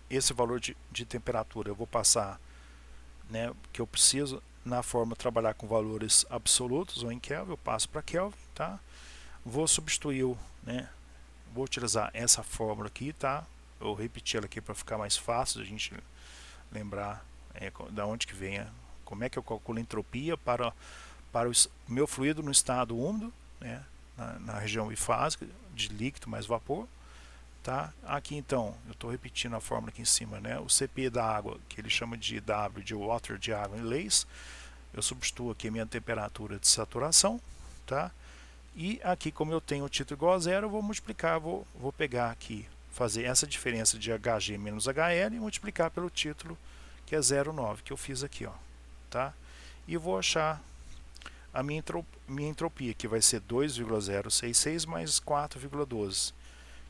esse valor de temperatura eu vou passar, né, que eu preciso na forma trabalhar com valores absolutos ou em Kelvin, eu passo para Kelvin, tá? Vou substituir, né, vou utilizar essa fórmula aqui, tá? Eu repeti ela aqui para ficar mais fácil a gente lembrar da onde que vem, como é que eu calculo a entropia para o meu fluido no estado úmido, né, na região bifásica, de líquido mais vapor. Tá? Aqui então, eu estou repetindo a fórmula aqui em cima, né? O Cp da água, que ele chama de W, de water, de água em inglês. Eu substituo aqui a minha temperatura de saturação, tá? E aqui, como eu tenho o título igual a 0, eu vou multiplicar, vou pegar aqui, fazer essa diferença de Hg menos HL e multiplicar pelo título, que é 0,9, que eu fiz aqui, ó, tá? E vou achar a minha entropia, que vai ser 2,066 mais 4,12,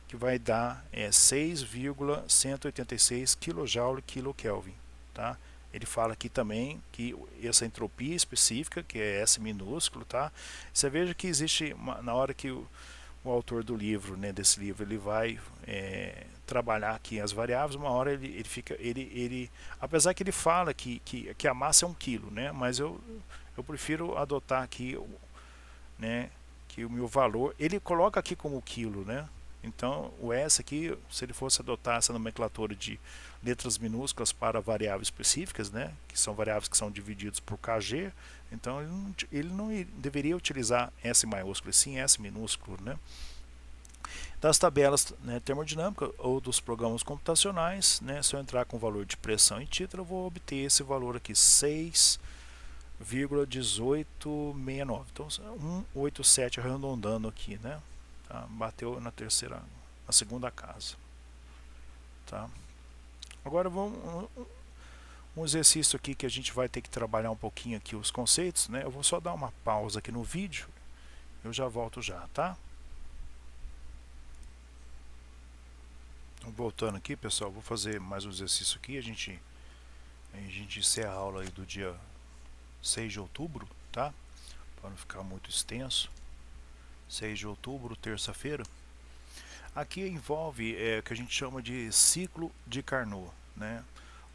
que vai dar 6,186 kJ/kK, tá? Ele fala aqui também que essa entropia específica, que é S minúsculo, tá? Você veja que existe, na hora que o autor do livro, né, desse livro, ele vai trabalhar aqui as variáveis, uma hora apesar que ele fala que a massa é 1 kg, né, mas eu prefiro adotar aqui, né, que o meu valor, ele coloca aqui como quilo, né? Então o S aqui, se ele fosse adotar essa nomenclatura de letras minúsculas para variáveis específicas, né, que são variáveis que são divididos por kg, então ele não deveria utilizar S maiúsculo, e sim S minúsculo, né? Das tabelas, né, termodinâmica ou dos programas computacionais, né, se eu entrar com o valor de pressão e título, eu vou obter esse valor aqui, 6,1869. Então 187 arredondando aqui, né? Tá? Bateu na segunda casa. Tá? Agora vamos um exercício aqui que a gente vai ter que trabalhar um pouquinho aqui os conceitos, né? Eu vou só dar uma pausa aqui no vídeo, eu já volto já, tá? Voltando aqui, pessoal, vou fazer mais um exercício aqui, a gente encerra a aula aí do dia 6 de outubro, tá? Para não ficar muito extenso. 6 de outubro, terça-feira. Aqui envolve o que a gente chama de ciclo de Carnot, né?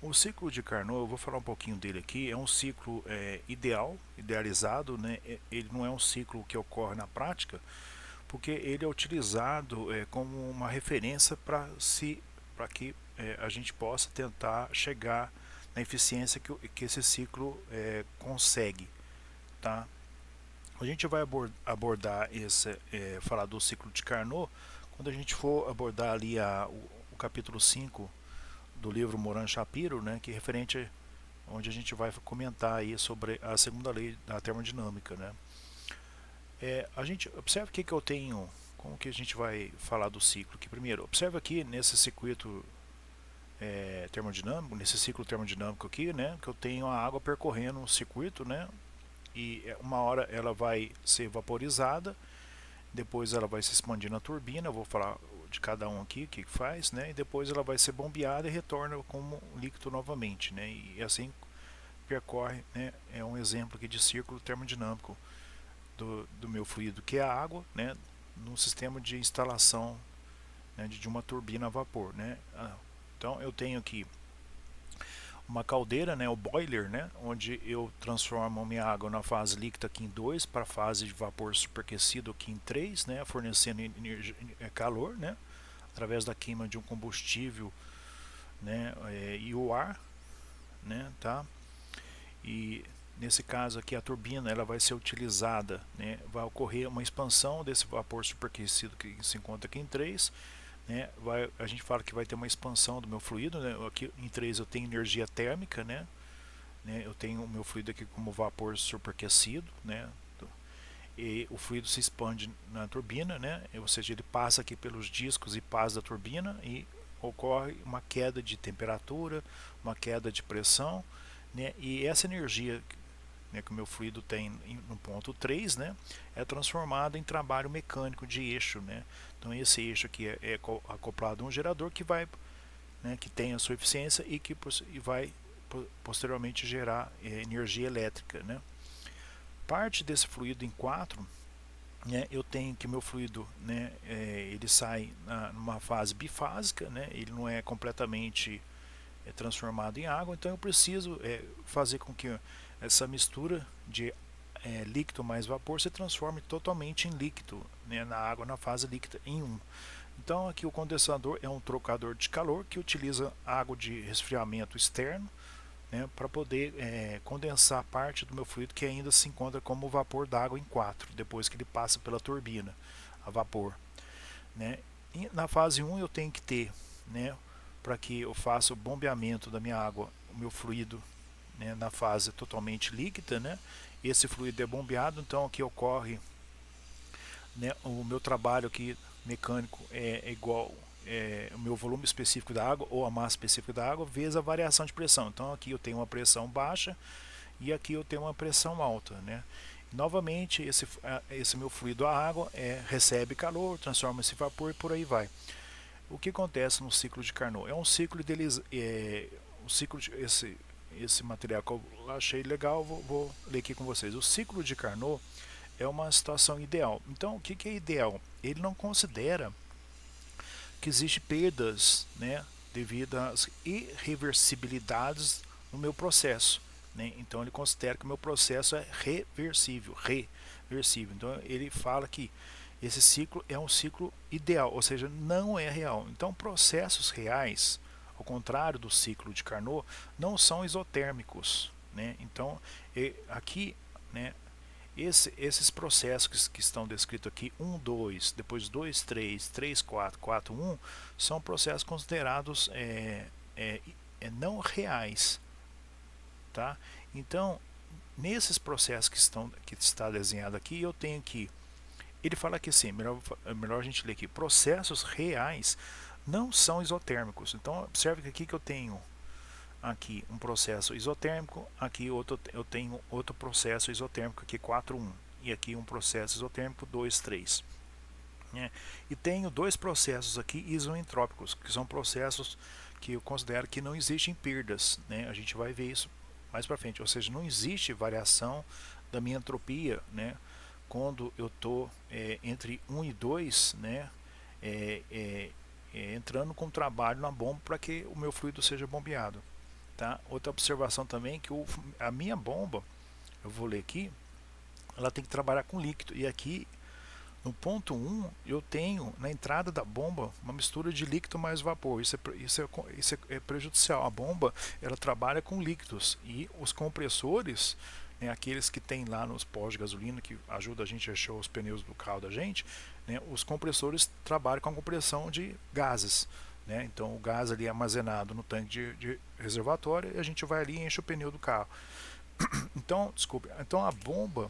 O ciclo de Carnot, eu vou falar um pouquinho dele aqui, é um ciclo idealizado, né? Ele não é um ciclo que ocorre na prática, porque ele é utilizado como uma referência para que a gente possa tentar chegar na eficiência que esse ciclo consegue, tá? A gente vai abordar falar do ciclo de Carnot quando a gente for abordar ali o capítulo 5 do livro Moran-Shapiro, né, que é referente onde a gente vai comentar aí sobre a segunda lei da termodinâmica, né? A gente observa que eu tenho, como que a gente vai falar do ciclo aqui primeiro. Observa aqui nesse circuito termodinâmico, nesse ciclo termodinâmico aqui, né, que eu tenho a água percorrendo um circuito, né, e uma hora ela vai ser vaporizada, depois ela vai se expandir na turbina, eu vou falar de cada um aqui, o que faz, né, e depois ela vai ser bombeada e retorna como líquido novamente, né, e assim percorre, né, é um exemplo aqui de círculo termodinâmico do meu fluido, que é a água, né, no sistema de instalação, né, de uma turbina a vapor, né. Então eu tenho aqui uma caldeira, né, o boiler, né, onde eu transformo a minha água na fase líquida aqui em 2 para a fase de vapor superaquecido aqui em 3, né, fornecendo energia, calor, né, através da queima de um combustível, né, e o ar, né, tá? E nesse caso aqui a turbina ela vai ser utilizada, né, vai ocorrer uma expansão desse vapor superaquecido que se encontra aqui em 3, né, a gente fala que vai ter uma expansão do meu fluido, né, aqui em 3 eu tenho energia térmica, né, eu tenho o meu fluido aqui como vapor superaquecido, né, e o fluido se expande na turbina, né, ou seja, ele passa aqui pelos discos e pás da turbina e ocorre uma queda de temperatura, uma queda de pressão, né, e essa energia, né, que o meu fluido tem no ponto 3, né, é transformada em trabalho mecânico de eixo, né. Então esse eixo aqui é acoplado a um gerador que vai, né, que tem a sua eficiência e que vai posteriormente gerar energia elétrica, né. Parte desse fluido em 4, né, eu tenho que meu fluido, né, ele sai numa fase bifásica, né, ele não é completamente transformado em água, então eu preciso fazer com que essa mistura de líquido mais vapor se transforme totalmente em líquido, né, na água na fase líquida em 1. Então aqui o condensador é um trocador de calor que utiliza água de resfriamento externo, né, para poder condensar parte do meu fluido que ainda se encontra como vapor d'água em 4, depois que ele passa pela turbina a vapor, né. E na fase 1 eu tenho que ter, né, para que eu faça o bombeamento da minha água, o meu fluido, né, na fase totalmente líquida, né, esse fluido é bombeado, então aqui ocorre, né, o meu trabalho aqui mecânico é igual o meu volume específico da água ou a massa específica da água vezes a variação de pressão. Então aqui eu tenho uma pressão baixa e aqui eu tenho uma pressão alta, né. Novamente esse meu fluido, a água, recebe calor, transforma-se em vapor e por aí vai. O que acontece no ciclo de Carnot? É um ciclo um ciclo de, esse material que eu achei legal, vou ler aqui com vocês. O ciclo de Carnot é uma situação ideal. Então, o que é ideal? Ele não considera que existe perdas, né, devido às irreversibilidades no meu processo, né? Então ele considera que o meu processo é reversível. Então ele fala que esse ciclo é um ciclo ideal, ou seja, não é real. Então processos reais, ao contrário do ciclo de Carnot, não são isotérmicos, né? Então aqui, né, esses processos que estão descritos aqui, 1, 2, depois 2, 3, 3, 4, 4, 1, são processos considerados não reais, tá? Então, nesses processos que está desenhado aqui, eu tenho que, ele fala que assim, melhor a gente ler aqui, processos reais não são isotérmicos. Então, observe que aqui que eu tenho aqui um processo isotérmico, aqui eu tenho outro processo isotérmico aqui 4,1 e aqui um processo isotérmico 2,3, né? E tenho dois processos aqui isoentrópicos, que são processos que eu considero que não existem perdas, né? A gente vai ver isso mais para frente, ou seja, não existe variação da minha entropia, né, quando eu estou entre 1 e 2, né, entrando com trabalho na bomba para que o meu fluido seja bombeado. Tá? Outra observação também é que a minha bomba, eu vou ler aqui, ela tem que trabalhar com líquido. E aqui no ponto 1 eu tenho na entrada da bomba uma mistura de líquido mais vapor. Isso é prejudicial. A bomba ela trabalha com líquidos e os compressores, né, aqueles que tem lá nos postos de gasolina que ajuda a gente a encher os pneus do carro da gente, né, os compressores trabalham com a compressão de gases. Né? Então o gás ali é armazenado no tanque de reservatório e a gente vai ali e enche o pneu do carro. Então, desculpe, então a bomba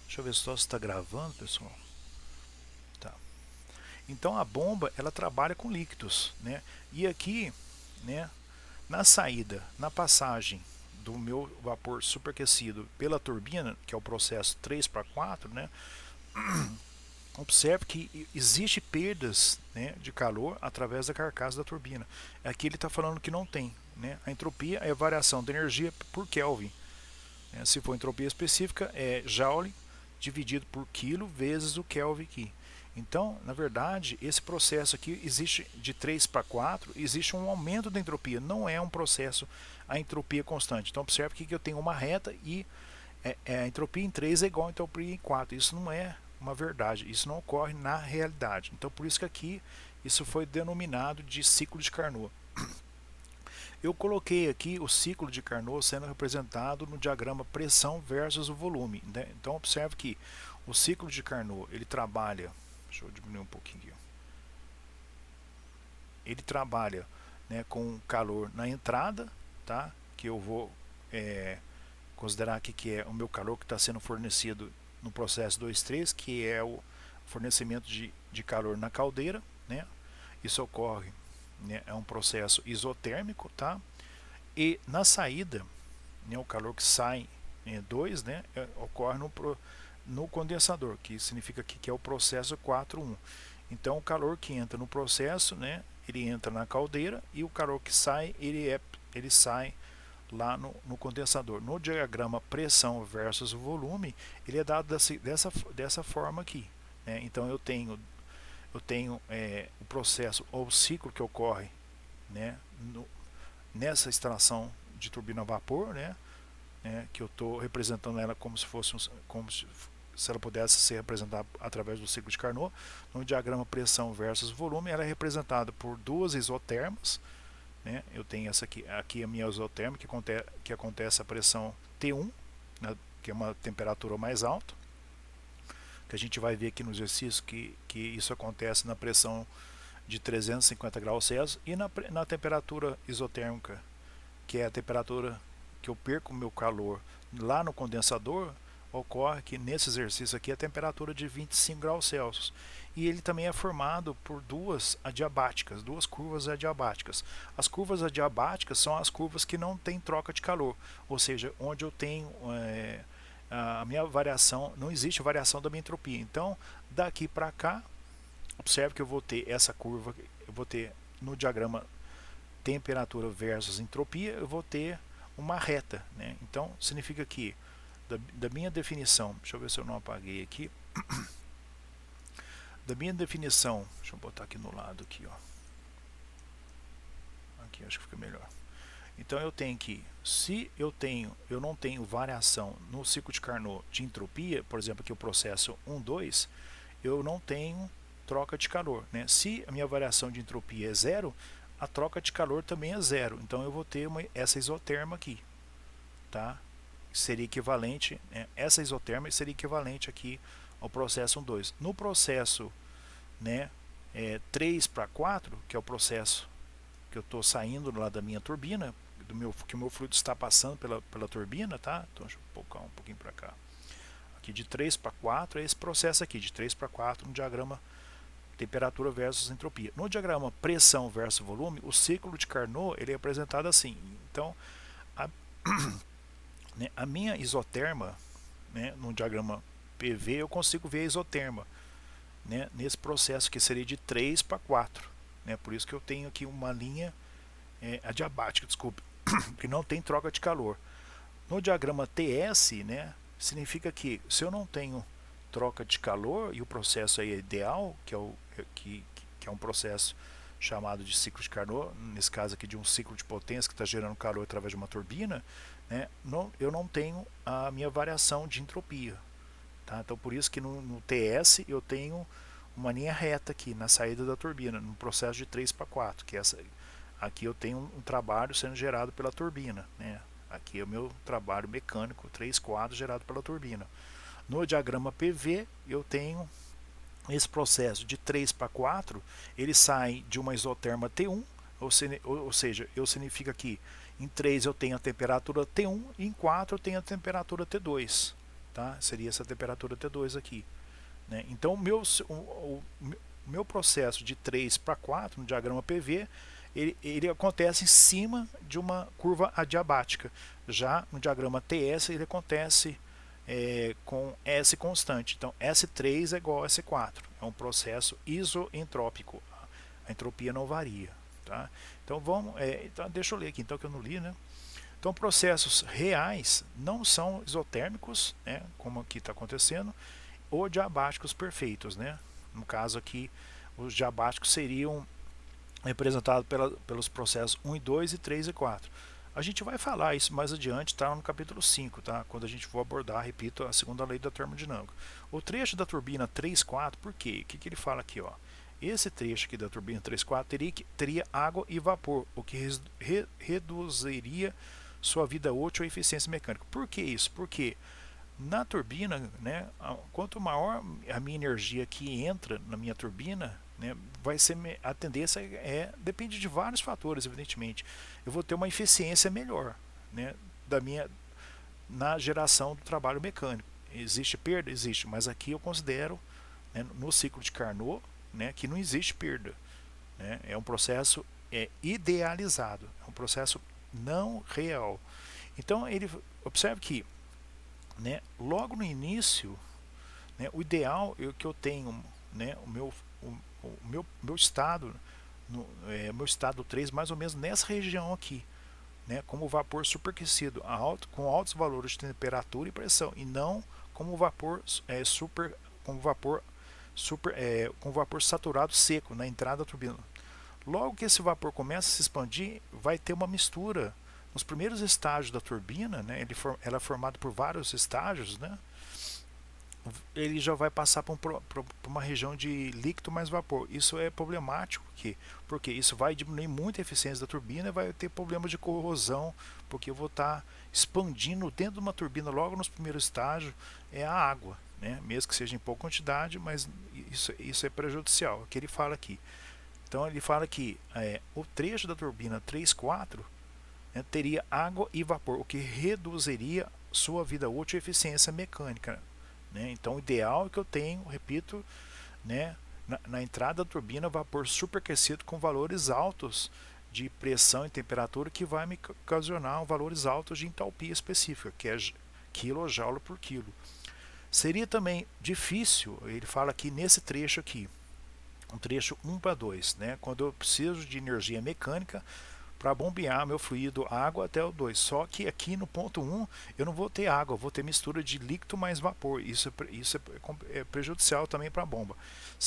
Deixa eu ver só se está gravando, pessoal. Tá. Então a bomba ela trabalha com líquidos, né? E aqui, né, na saída, na passagem do meu vapor superaquecido pela turbina, que é o processo 3 para 4, né? Observe que existe perdas, né, de calor através da carcaça da turbina. Aqui ele está falando que não tem, né? A entropia é a variação da energia por Kelvin. Se for entropia específica, é Joule dividido por quilo vezes o Kelvin aqui. Então, na verdade, esse processo aqui existe de 3 para 4, existe um aumento da entropia, não é um processo a entropia constante. Então, observe que eu tenho uma reta e a entropia em 3 é igual a entropia em 4. Isso não é uma verdade, isso não ocorre na realidade. Então, por isso que aqui isso foi denominado de ciclo de Carnot. Eu coloquei aqui o ciclo de Carnot sendo representado no diagrama pressão versus o volume, né? Então observe que o ciclo de Carnot ele trabalha, deixa eu diminuir um pouquinho aqui, ele trabalha, né, com calor na entrada, tá? Que eu vou considerar aqui que é o meu calor que está sendo fornecido no processo 2.3, que é o fornecimento de calor na caldeira, né? Isso ocorre, né, é um processo isotérmico, tá? E na saída, né, o calor que sai 2, né, ocorre no condensador, que significa que é o processo 4.1. Então o calor que entra no processo, né, ele entra na caldeira, e o calor que sai, ele sai lá no condensador. No diagrama pressão versus volume, ele é dado dessa forma aqui, né? Então eu tenho o processo ou o ciclo que ocorre, né, nessa extração de turbina a vapor, né, que eu estou representando ela como se fosse se ela pudesse ser representada através do ciclo de Carnot. No diagrama pressão versus volume, ela é representada por duas isotermas, né? Eu tenho essa aqui a minha isoterma, que acontece a pressão T1, né, que é uma temperatura mais alta, que a gente vai ver aqui no exercício que isso acontece na pressão de 350 graus Celsius, e na temperatura isotérmica, que é a temperatura que eu perco o meu calor lá no condensador, ocorre que nesse exercício aqui a temperatura de 25 graus Celsius. E ele também é formado por duas adiabáticas, duas curvas adiabáticas. As curvas adiabáticas são as curvas que não têm troca de calor, ou seja, onde eu tenho a minha variação, não existe variação da minha entropia. Então, daqui para cá, observe que eu vou ter essa curva, eu vou ter no diagrama temperatura versus entropia, eu vou ter uma reta, né? Então significa que da minha definição, deixa eu ver se eu não apaguei aqui, da minha definição, deixa eu botar aqui no lado aqui, ó, aqui acho que fica melhor. Então eu tenho que, se eu não tenho variação no ciclo de Carnot de entropia, por exemplo aqui o processo 1, 2, eu não tenho troca de calor, né? Se a minha variação de entropia é zero, a troca de calor também é zero. Então eu vou ter essa isoterma aqui, tá? Seria equivalente, né? Essa isoterma seria equivalente aqui ao processo 1, 2. No processo, né, 3 para 4, que é o processo que eu estou saindo lá da minha turbina, que o meu fluido está passando pela turbina, tá? Então deixa eu focar um pouquinho para cá. Aqui de 3 para 4 é esse processo aqui, de 3 para 4 no diagrama temperatura versus entropia. No diagrama pressão versus volume, o ciclo de Carnot ele é apresentado assim. Então, né, a minha isoterma, né, no diagrama PV, eu consigo ver a isoterma, né, nesse processo que seria de 3 para 4. Né, por isso que eu tenho aqui uma linha adiabática, desculpe, que não tem troca de calor. No diagrama TS, né, significa que se eu não tenho troca de calor e o processo aí é ideal, que é um processo chamado de ciclo de Carnot, nesse caso aqui de um ciclo de potência que está gerando calor através de uma turbina, né, eu não tenho a minha variação de entropia. Tá? Então por isso que no TS eu tenho uma linha reta aqui na saída da turbina, no processo de 3 para 4, que aqui eu tenho um trabalho sendo gerado pela turbina, né? Aqui é o meu trabalho mecânico 3 quadros gerado pela turbina. No diagrama PV eu tenho esse processo de 3 para 4, ele sai de uma isoterma T1, ou seja, eu significa que em 3 eu tenho a temperatura T1 e em 4 eu tenho a temperatura T2. tá? Seria essa temperatura T2 aqui, né? Então o meu processo de 3 para 4 no diagrama PV, ele acontece em cima de uma curva adiabática. Já no diagrama TS ele acontece com S constante. Então S3 é igual a S4. É um processo isoentrópico. A entropia não varia. Tá? Então vamos, então deixa eu ler aqui então que eu não li, né? Então processos reais não são isotérmicos, né, como aqui está acontecendo, ou diabáticos perfeitos, né? No caso aqui, os diabáticos seriam representados pelos processos 1 e 2 e 3 e 4. A gente vai falar isso mais adiante, tá no capítulo 5, tá? Quando a gente for abordar, repito, a segunda lei da termodinâmica. O trecho da turbina 3-4, por quê? O que ele fala aqui, ó? Esse trecho aqui da turbina 3-4 teria água e vapor, o que reduziria sua vida útil e eficiência mecânica. Por que isso? Porque na turbina, né, quanto maior a minha energia que entra na minha turbina, né, vai ser a tendência depende de vários fatores, evidentemente. Eu vou ter uma eficiência melhor, né, na geração do trabalho mecânico. Existe perda? Existe, mas aqui eu considero, né, no ciclo de Carnot, né, que não existe perda, né, é um processo idealizado, é um processo não real. Então ele observe que, né, logo no início, né, o ideal é que eu tenho, né, meu estado, meu estado 3 mais ou menos nessa região aqui, né, como vapor superaquecido, com altos valores de temperatura e pressão, e não como vapor com vapor saturado seco na entrada da turbina. Logo que esse vapor começa a se expandir, vai ter uma mistura. Nos primeiros estágios da turbina, né, ela é formada por vários estágios, né, ele já vai passar por uma região de líquido mais vapor. Isso é problemático, porque isso vai diminuir muito a eficiência da turbina e vai ter problemas de corrosão, porque eu vou estar expandindo dentro de uma turbina logo nos primeiros estágios a água, né? Mesmo que seja em pouca quantidade, mas isso é prejudicial. É o que ele fala aqui. Então ele fala que o trecho da turbina 3-4, né, teria água e vapor, o que reduziria sua vida útil e eficiência mecânica, né? Então o ideal é que eu tenho, repito, né, na entrada da turbina vapor superaquecido com valores altos de pressão e temperatura, que vai me ocasionar valores altos de entalpia específica, que é kJ por quilo. Seria também difícil, ele fala aqui nesse trecho aqui, um trecho 1 para 2, né, quando eu preciso de energia mecânica para bombear meu fluido água até o 2. Só que aqui no ponto 1 eu não vou ter água, eu vou ter mistura de líquido mais vapor. Isso é prejudicial também para a bomba.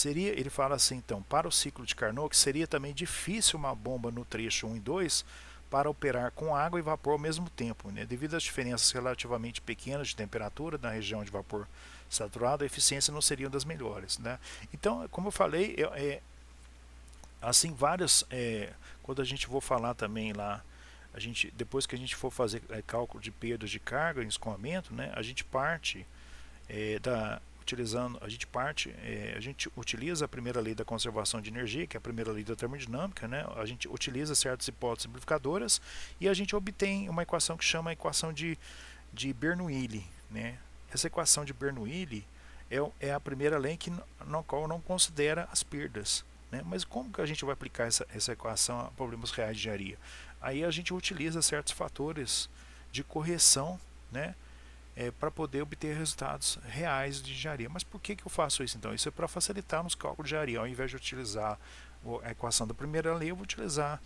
Ele fala assim, então, para o ciclo de Carnot, que seria também difícil uma bomba no trecho 1 e 2 para operar com água e vapor ao mesmo tempo, né? Devido às diferenças relativamente pequenas de temperatura na região de vapor saturado, a eficiência não seria uma das melhores, né? Então, como eu falei, assim várias, quando a gente for falar também lá, depois que a gente for fazer cálculo de perdas de carga em escoamento, né, a gente parte a gente utiliza a primeira lei da conservação de energia, que é a primeira lei da termodinâmica, né? A gente utiliza certas hipóteses simplificadoras e a gente obtém uma equação que chama a equação de Bernoulli, né? Essa equação de Bernoulli é a primeira lei na qual não considera as perdas, né? Mas como que a gente vai aplicar essa equação a problemas reais de engenharia? Aí a gente utiliza certos fatores de correção, né, para poder obter resultados reais de engenharia. Mas por que eu faço isso então? Isso é para facilitar nos cálculos de engenharia. Ao invés de utilizar a equação da primeira lei, eu vou utilizar,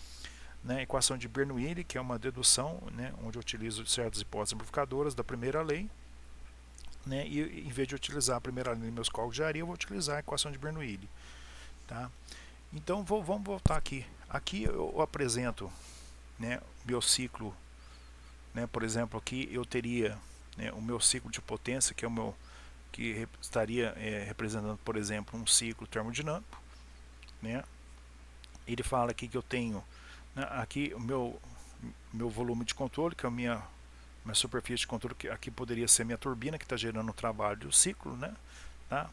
né, a equação de Bernoulli, que é uma dedução, né, onde eu utilizo certas hipóteses simplificadoras da primeira lei, né, e em vez de utilizar a primeira lei nos meus cálculos de engenharia, eu vou utilizar a equação de Bernoulli. Tá? Então vamos voltar aqui. Aqui eu apresento, né, meu ciclo, né, por exemplo, aqui eu teria, né, o meu ciclo de potência, que é o meu, que estaria representando, por exemplo, um ciclo termodinâmico, né? Ele fala aqui que eu tenho, né, aqui o meu volume de controle, que é a minha superfície de controle, que aqui poderia ser minha turbina que está gerando o trabalho do ciclo, né? Tá?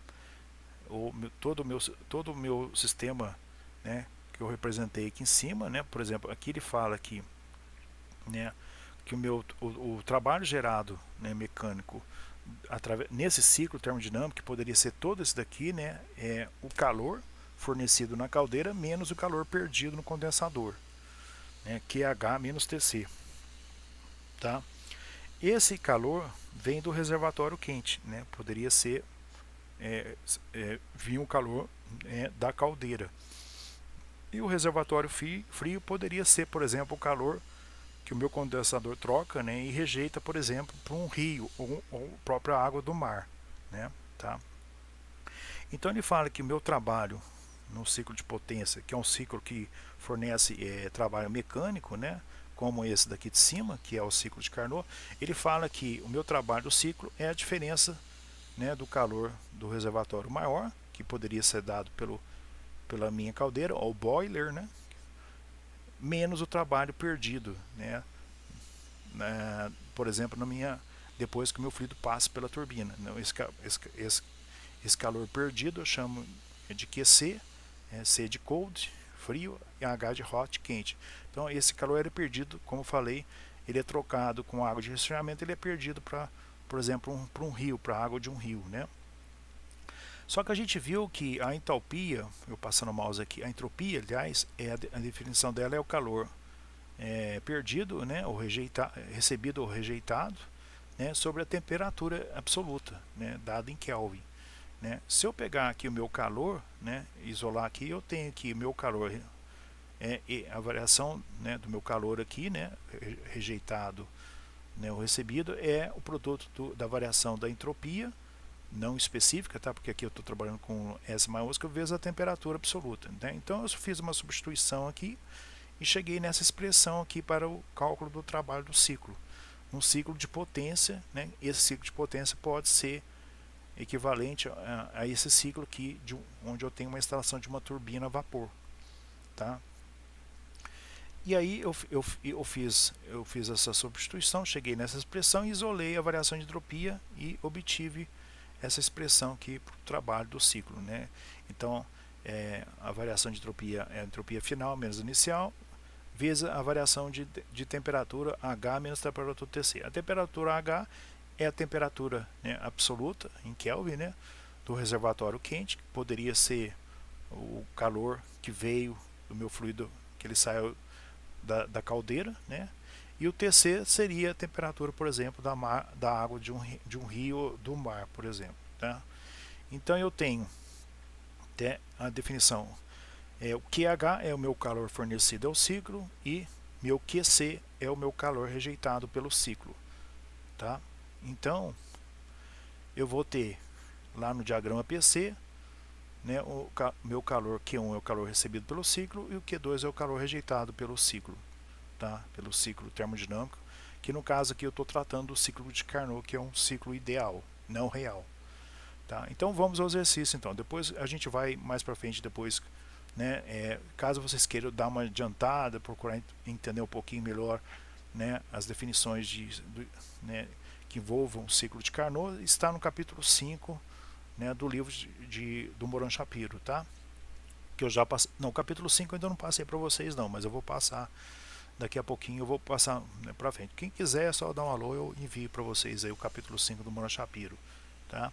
Todo o meu sistema, né, que eu representei aqui em cima, né? Por exemplo, aqui ele fala que, né, que o trabalho gerado, né, mecânico nesse ciclo termodinâmico, que poderia ser todo esse daqui, né, é o calor fornecido na caldeira menos o calor perdido no condensador, né, QH menos TC. Tá? Esse calor vem do reservatório quente, né, poderia ser vir o calor da caldeira. E o reservatório frio poderia ser, por exemplo, o calor que o meu condensador troca, né, e rejeita, por exemplo, para um rio ou a própria água do mar, né, tá? Então ele fala que o meu trabalho no ciclo de potência, que é um ciclo que fornece trabalho mecânico, né, como esse daqui de cima, que é o ciclo de Carnot, ele fala que o meu trabalho do ciclo é a diferença, né, do calor do reservatório maior, que poderia ser dado pela minha caldeira, ou boiler, né, menos o trabalho perdido, né, por exemplo, depois que o meu fluido passa pela turbina. Esse calor perdido eu chamo de QC, C de cold, frio, e H de hot, quente. Então esse calor é perdido, como eu falei, ele é trocado com água de resfriamento, ele é perdido para, por exemplo, para um rio, para a água de um rio, né? Só que a gente viu que a entalpia, eu passando o mouse aqui, a entropia, aliás, a definição dela é o calor perdido, né, ou recebido ou rejeitado, né, sobre a temperatura absoluta, né, dada em Kelvin. Né. Se eu pegar aqui o meu calor, né, isolar aqui, eu tenho aqui o meu calor, a variação, né, do meu calor aqui, né, rejeitado, né, ou recebido, é o produto da variação da entropia, não específica, tá? Porque aqui eu estou trabalhando com S maiúsculo vezes a temperatura absoluta. Né? Então eu fiz uma substituição aqui e cheguei nessa expressão aqui para o cálculo do trabalho do ciclo. Um ciclo de potência, né? Esse ciclo de potência pode ser equivalente a esse ciclo aqui, onde eu tenho uma instalação de uma turbina a vapor. Tá? E aí eu fiz essa substituição, cheguei nessa expressão, isolei a variação de entropia e obtive essa expressão aqui para o trabalho do ciclo. Né? Então, a variação de entropia é a entropia final menos inicial, vezes a variação de temperatura H menos temperatura TC. A temperatura H é a temperatura, né, absoluta, em Kelvin, né, do reservatório quente, que poderia ser o calor que veio do meu fluido, que ele saiu da caldeira, né, e o TC seria a temperatura, por exemplo, da água de um rio, do mar, por exemplo. Tá? Então eu tenho a definição. O QH é o meu calor fornecido ao ciclo e meu QC é o meu calor rejeitado pelo ciclo. Tá? Então eu vou ter lá no diagrama PC, né, o meu calor Q1 é o calor recebido pelo ciclo e o Q2 é o calor rejeitado pelo ciclo. Tá? Pelo ciclo termodinâmico, que no caso aqui eu estou tratando do ciclo de Carnot, que é um ciclo ideal, não real. Tá? Então vamos ao exercício. Então depois a gente vai mais para frente depois, né, caso vocês queiram dar uma adiantada, procurar entender um pouquinho melhor, né, as definições né, que envolvam o ciclo de Carnot, está no capítulo 5, né, do livro do Moran Shapiro. Tá? Que eu já passei, não, o capítulo 5 eu ainda não passei para vocês não, mas eu vou passar daqui a pouquinho, eu vou passar, né, para frente. Quem quiser é só dar um alô, eu envio para vocês aí o capítulo 5 do Moran Shapiro. Tá?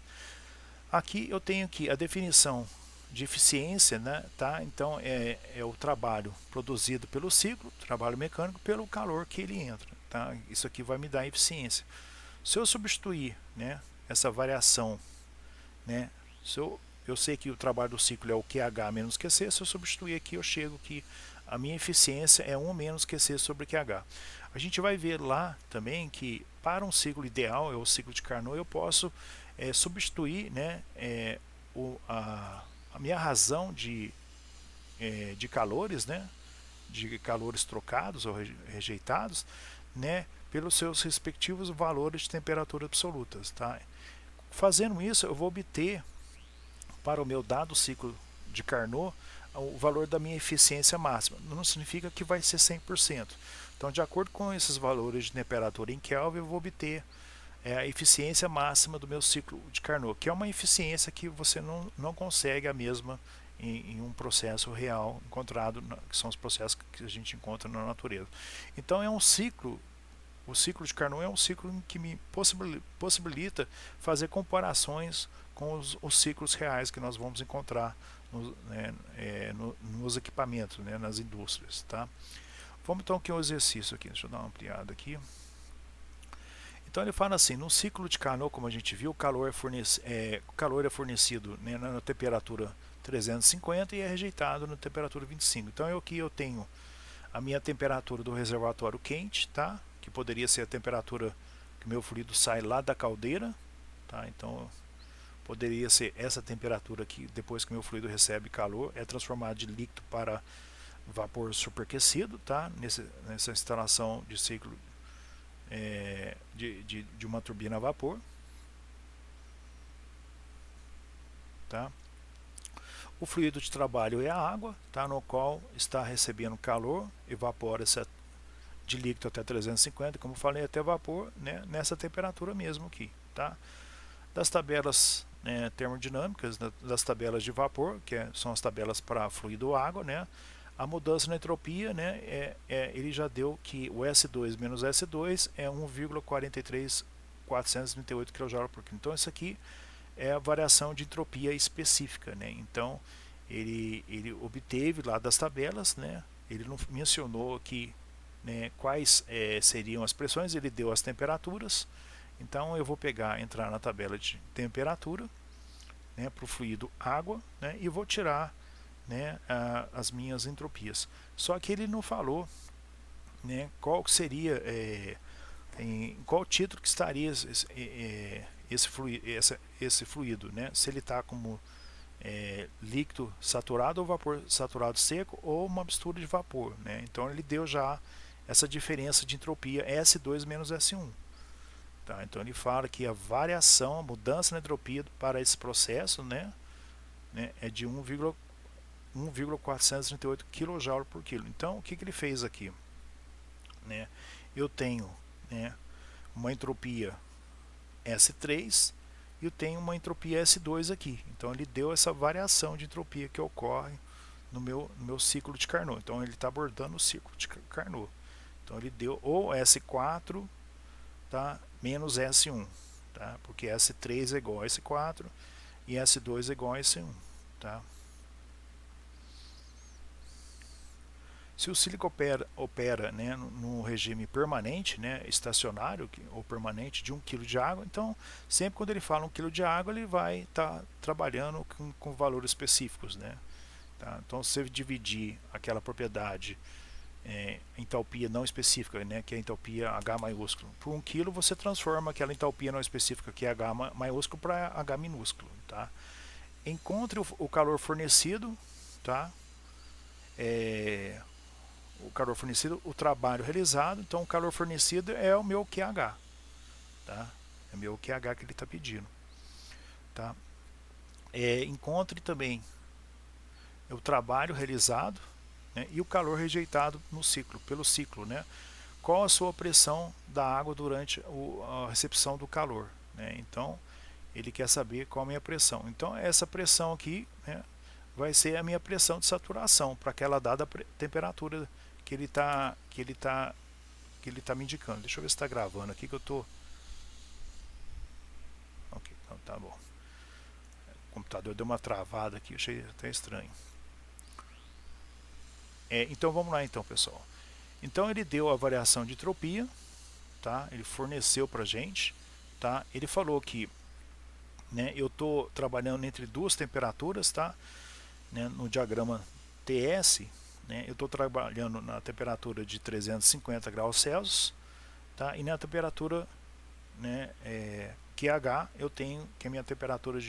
Aqui eu tenho aqui a definição de eficiência, né, tá? Então é o trabalho produzido pelo ciclo, trabalho mecânico, pelo calor que ele entra. Tá? Isso aqui vai me dar eficiência. Se eu substituir, né, essa variação, né, eu sei que o trabalho do ciclo é o QH menos QC, se eu substituir aqui eu chego que a minha eficiência é 1 menos QC sobre QH. A gente vai ver lá também que para um ciclo ideal, é o ciclo de Carnot, eu posso substituir, né, a minha razão de calores, né, de calores trocados ou rejeitados, né, pelos seus respectivos valores de temperatura absolutas. Tá? Fazendo isso, eu vou obter para o meu dado ciclo de Carnot o valor da minha eficiência máxima. Não significa que vai ser 100%. Então, de acordo com esses valores de temperatura em Kelvin, eu vou obter a eficiência máxima do meu ciclo de Carnot, que é uma eficiência que você não consegue a mesma em um processo real encontrado, que são os processos que a gente encontra na natureza. Então, é um ciclo O ciclo de Carnot é um ciclo em que me possibilita fazer comparações com os ciclos reais que nós vamos encontrar nos equipamentos, né, nas indústrias. Tá? Vamos então aqui um exercício aqui, deixa eu dar uma ampliada aqui. Então ele fala assim, no ciclo de Carnot, como a gente viu, o calor é fornecido, né, na temperatura 350 e é rejeitado na temperatura 25. Então aqui eu tenho a minha temperatura do reservatório quente, tá? Que poderia ser a temperatura que o meu fluido sai lá da caldeira, tá? Então poderia ser essa temperatura aqui, depois que o meu fluido recebe calor, é transformado de líquido para vapor superaquecido, tá? Nessa instalação de ciclo de uma turbina a vapor, tá? O fluido de trabalho é a água, tá? No qual está recebendo calor, evapora-se de líquido até 350, como falei, até vapor, né? Nessa temperatura mesmo aqui, tá? Das tabelas termodinâmicas, das tabelas de vapor, que são as tabelas para fluido água, né? A mudança na entropia, né, ele já deu que o S2 menos S2 é 1,43438 kJ por quilo. Então isso aqui é a variação de entropia específica, né? Então ele obteve lá das tabelas, né? Ele não mencionou aqui, né, quais seriam as pressões, ele deu as temperaturas. Então eu vou entrar na tabela de temperatura, né, para o fluido água, né, e vou tirar, né, as minhas entropias. Só que ele não falou, né, qual seria, em qual título que estaria esse fluido, né, se ele está como líquido saturado ou vapor saturado seco ou uma mistura de vapor, né? Então ele deu já essa diferença de entropia S2 menos S1. Tá? Então ele fala que a variação, a mudança na entropia para esse processo, né, é de 1,438 kJ por quilo. Então o que ele fez aqui? Né? Eu tenho, né, uma entropia S3 e eu tenho uma entropia S2 aqui. Então ele deu essa variação de entropia que ocorre no meu ciclo de Carnot. Então ele está abordando o ciclo de Carnot. Então ele deu ou S4, tá, menos S1, tá? Porque S3 é igual a S4 e S2 é igual a S1. Tá? Se o ciclo opera, né, no regime permanente, né, estacionário ou permanente de 1 kg de água, então sempre quando ele fala 1 kg de água, ele vai estar trabalhando com valores específicos. Né? Tá? Então se você dividir aquela propriedade entalpia não específica, né, que é a entalpia H maiúsculo, por 1 kg, você transforma aquela entalpia não específica, que é H maiúsculo, para H minúsculo. Tá? Encontre o calor fornecido, tá? O calor fornecido, o trabalho realizado. Então o calor fornecido é o meu QH, tá? É o meu QH que ele está pedindo, tá? Encontre também o trabalho realizado, né, e o calor rejeitado no ciclo, pelo ciclo, né? Qual a sua pressão da água durante a recepção do calor, né? Então ele quer saber qual a minha pressão. Então essa pressão aqui, né, vai ser a minha pressão de saturação para aquela dada temperatura que ele tá me indicando. Deixa eu ver se está gravando aqui que eu tô. Ok, então tá bom. O computador deu uma travada aqui, achei até estranho. Então vamos lá então, pessoal. Então ele deu a variação de entropia, tá? Ele forneceu para gente, tá? Ele falou que, né, eu estou trabalhando entre duas temperaturas, tá? Né, no diagrama TS, né, eu estou trabalhando na temperatura de 350 graus Celsius, tá? E na temperatura, né, QH, eu tenho que a minha temperatura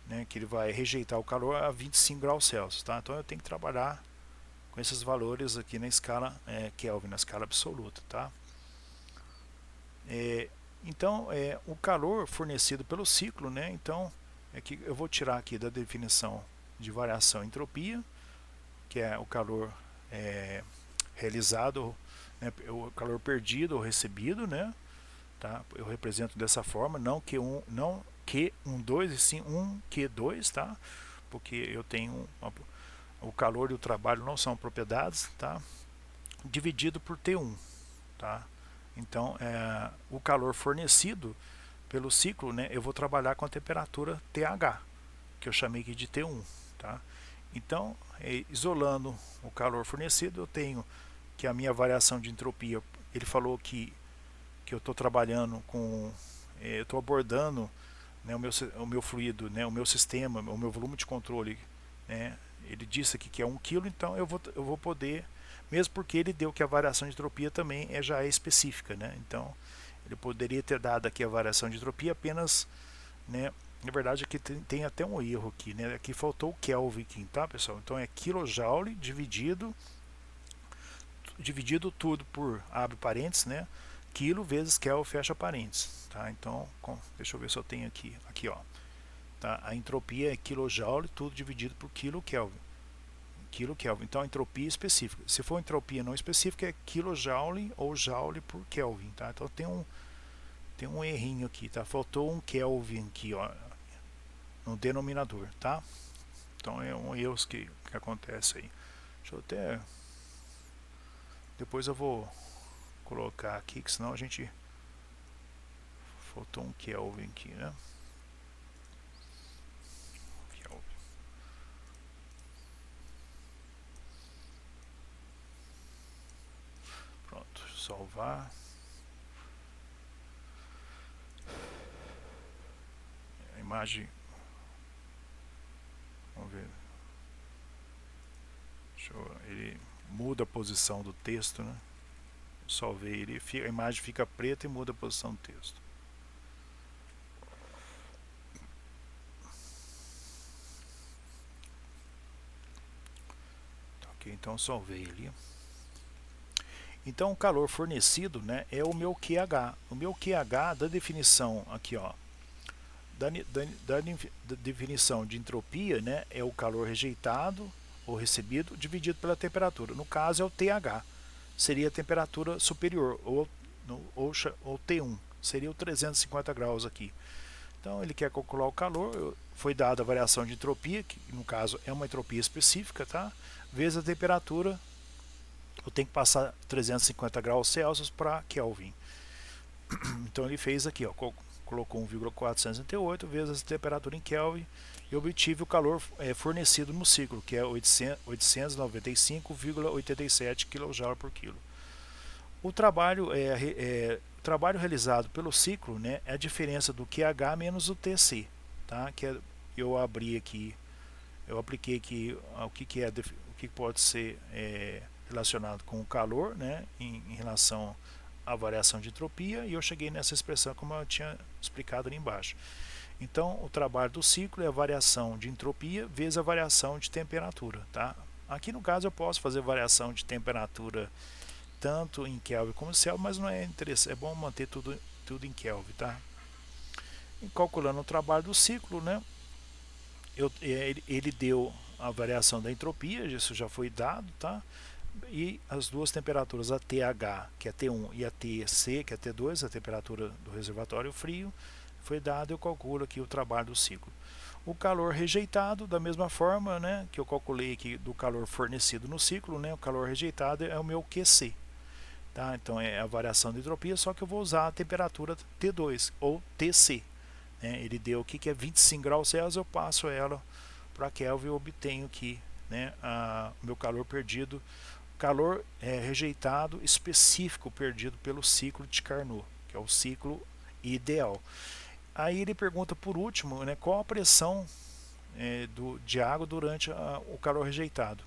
né, que ele vai rejeitar o calor a 25 graus Celsius, tá? Então eu tenho que trabalhar com esses valores aqui na escala Kelvin, na escala absoluta, tá? Então o calor fornecido pelo ciclo, né? Então que eu vou tirar aqui da definição de variação entropia, que é o calor realizado, né, o calor perdido ou recebido, né? Tá? Eu represento dessa forma, não Q12 e sim 1Q2, tá? Porque eu tenho o calor e o trabalho não são propriedades, tá? Dividido por T1, tá? Então, o calor fornecido pelo ciclo, né, eu vou trabalhar com a temperatura TH, que eu chamei aqui de T1. Tá? Então, isolando o calor fornecido, eu tenho que a minha variação de entropia, ele falou que eu estou trabalhando com, eu estou abordando, né, o meu fluido, né, o meu sistema, o meu volume de controle, né, ele disse aqui que é 1 kg, então eu vou poder, mesmo porque ele deu que a variação de entropia também já é específica, né, então ele poderia ter dado aqui a variação de entropia apenas, né, na verdade aqui tem até um erro aqui, né, aqui faltou o Kelvin aqui, tá pessoal, então é kJ dividido tudo por, abre parênteses, né, quilo vezes Kelvin, fecha parênteses, tá? Então, deixa eu ver se eu tenho aqui ó, tá? A entropia é kJ, tudo dividido por quilo Kelvin. Então a entropia específica. Se for entropia não específica é kJ ou joule por Kelvin, tá? Então tem um errinho aqui, tá? Faltou um Kelvin aqui, ó, no denominador, tá? Então é um erro que acontece aí. Deixa eu até, depois eu vou colocar aqui, que senão a gente, faltou um Kelvin aqui, né? Kelvin. Pronto, salvar. A imagem, vamos ver. Ele muda a posição do texto, né? Salvei ele, a imagem fica preta e muda a posição do texto. Ok, então salvei ali. Então o calor fornecido, né, é o meu QH. O meu QH da definição aqui, ó, da definição de entropia, né, é o calor rejeitado ou recebido dividido pela temperatura. No caso é o TH, seria a temperatura superior, ou T1, seria o 350 graus aqui. Então ele quer calcular o calor, foi dada a variação de entropia, que no caso é uma entropia específica, tá? Vezes a temperatura, eu tenho que passar 350 graus Celsius para Kelvin. Então ele fez aqui, ó, colocou 1,468 vezes a temperatura em Kelvin e obtive o calor fornecido no ciclo, que é 895,87 kJ por quilo. O trabalho realizado pelo ciclo, né, é a diferença do QH menos o TC, tá? Que eu abri aqui, eu apliquei aqui o que pode ser relacionado com o calor, né, em relação à variação de entropia, e eu cheguei nessa expressão como eu tinha explicado ali embaixo. Então, o trabalho do ciclo é a variação de entropia vezes a variação de temperatura, tá? Aqui no caso eu posso fazer variação de temperatura tanto em Kelvin como em Celsius, mas não é interessante, é bom manter tudo em Kelvin, tá? E calculando o trabalho do ciclo, né? Ele deu a variação da entropia, isso já foi dado, tá? E as duas temperaturas, a TH, que é T1, e a TC, que é T2, a temperatura do reservatório frio, foi dado, eu calculo aqui o trabalho do ciclo. O calor rejeitado, da mesma forma, né, que eu calculei aqui do calor fornecido no ciclo, né, o calor rejeitado é o meu QC. Tá? Então é a variação de entropia, só que eu vou usar a temperatura T2 ou TC. Né? Ele deu aqui que é 25 graus Celsius, eu passo ela para Kelvin e obtenho aqui, né, o meu calor perdido, calor rejeitado específico perdido pelo ciclo de Carnot, que é o ciclo ideal. Aí ele pergunta por último, né, qual a pressão de água durante o calor rejeitado.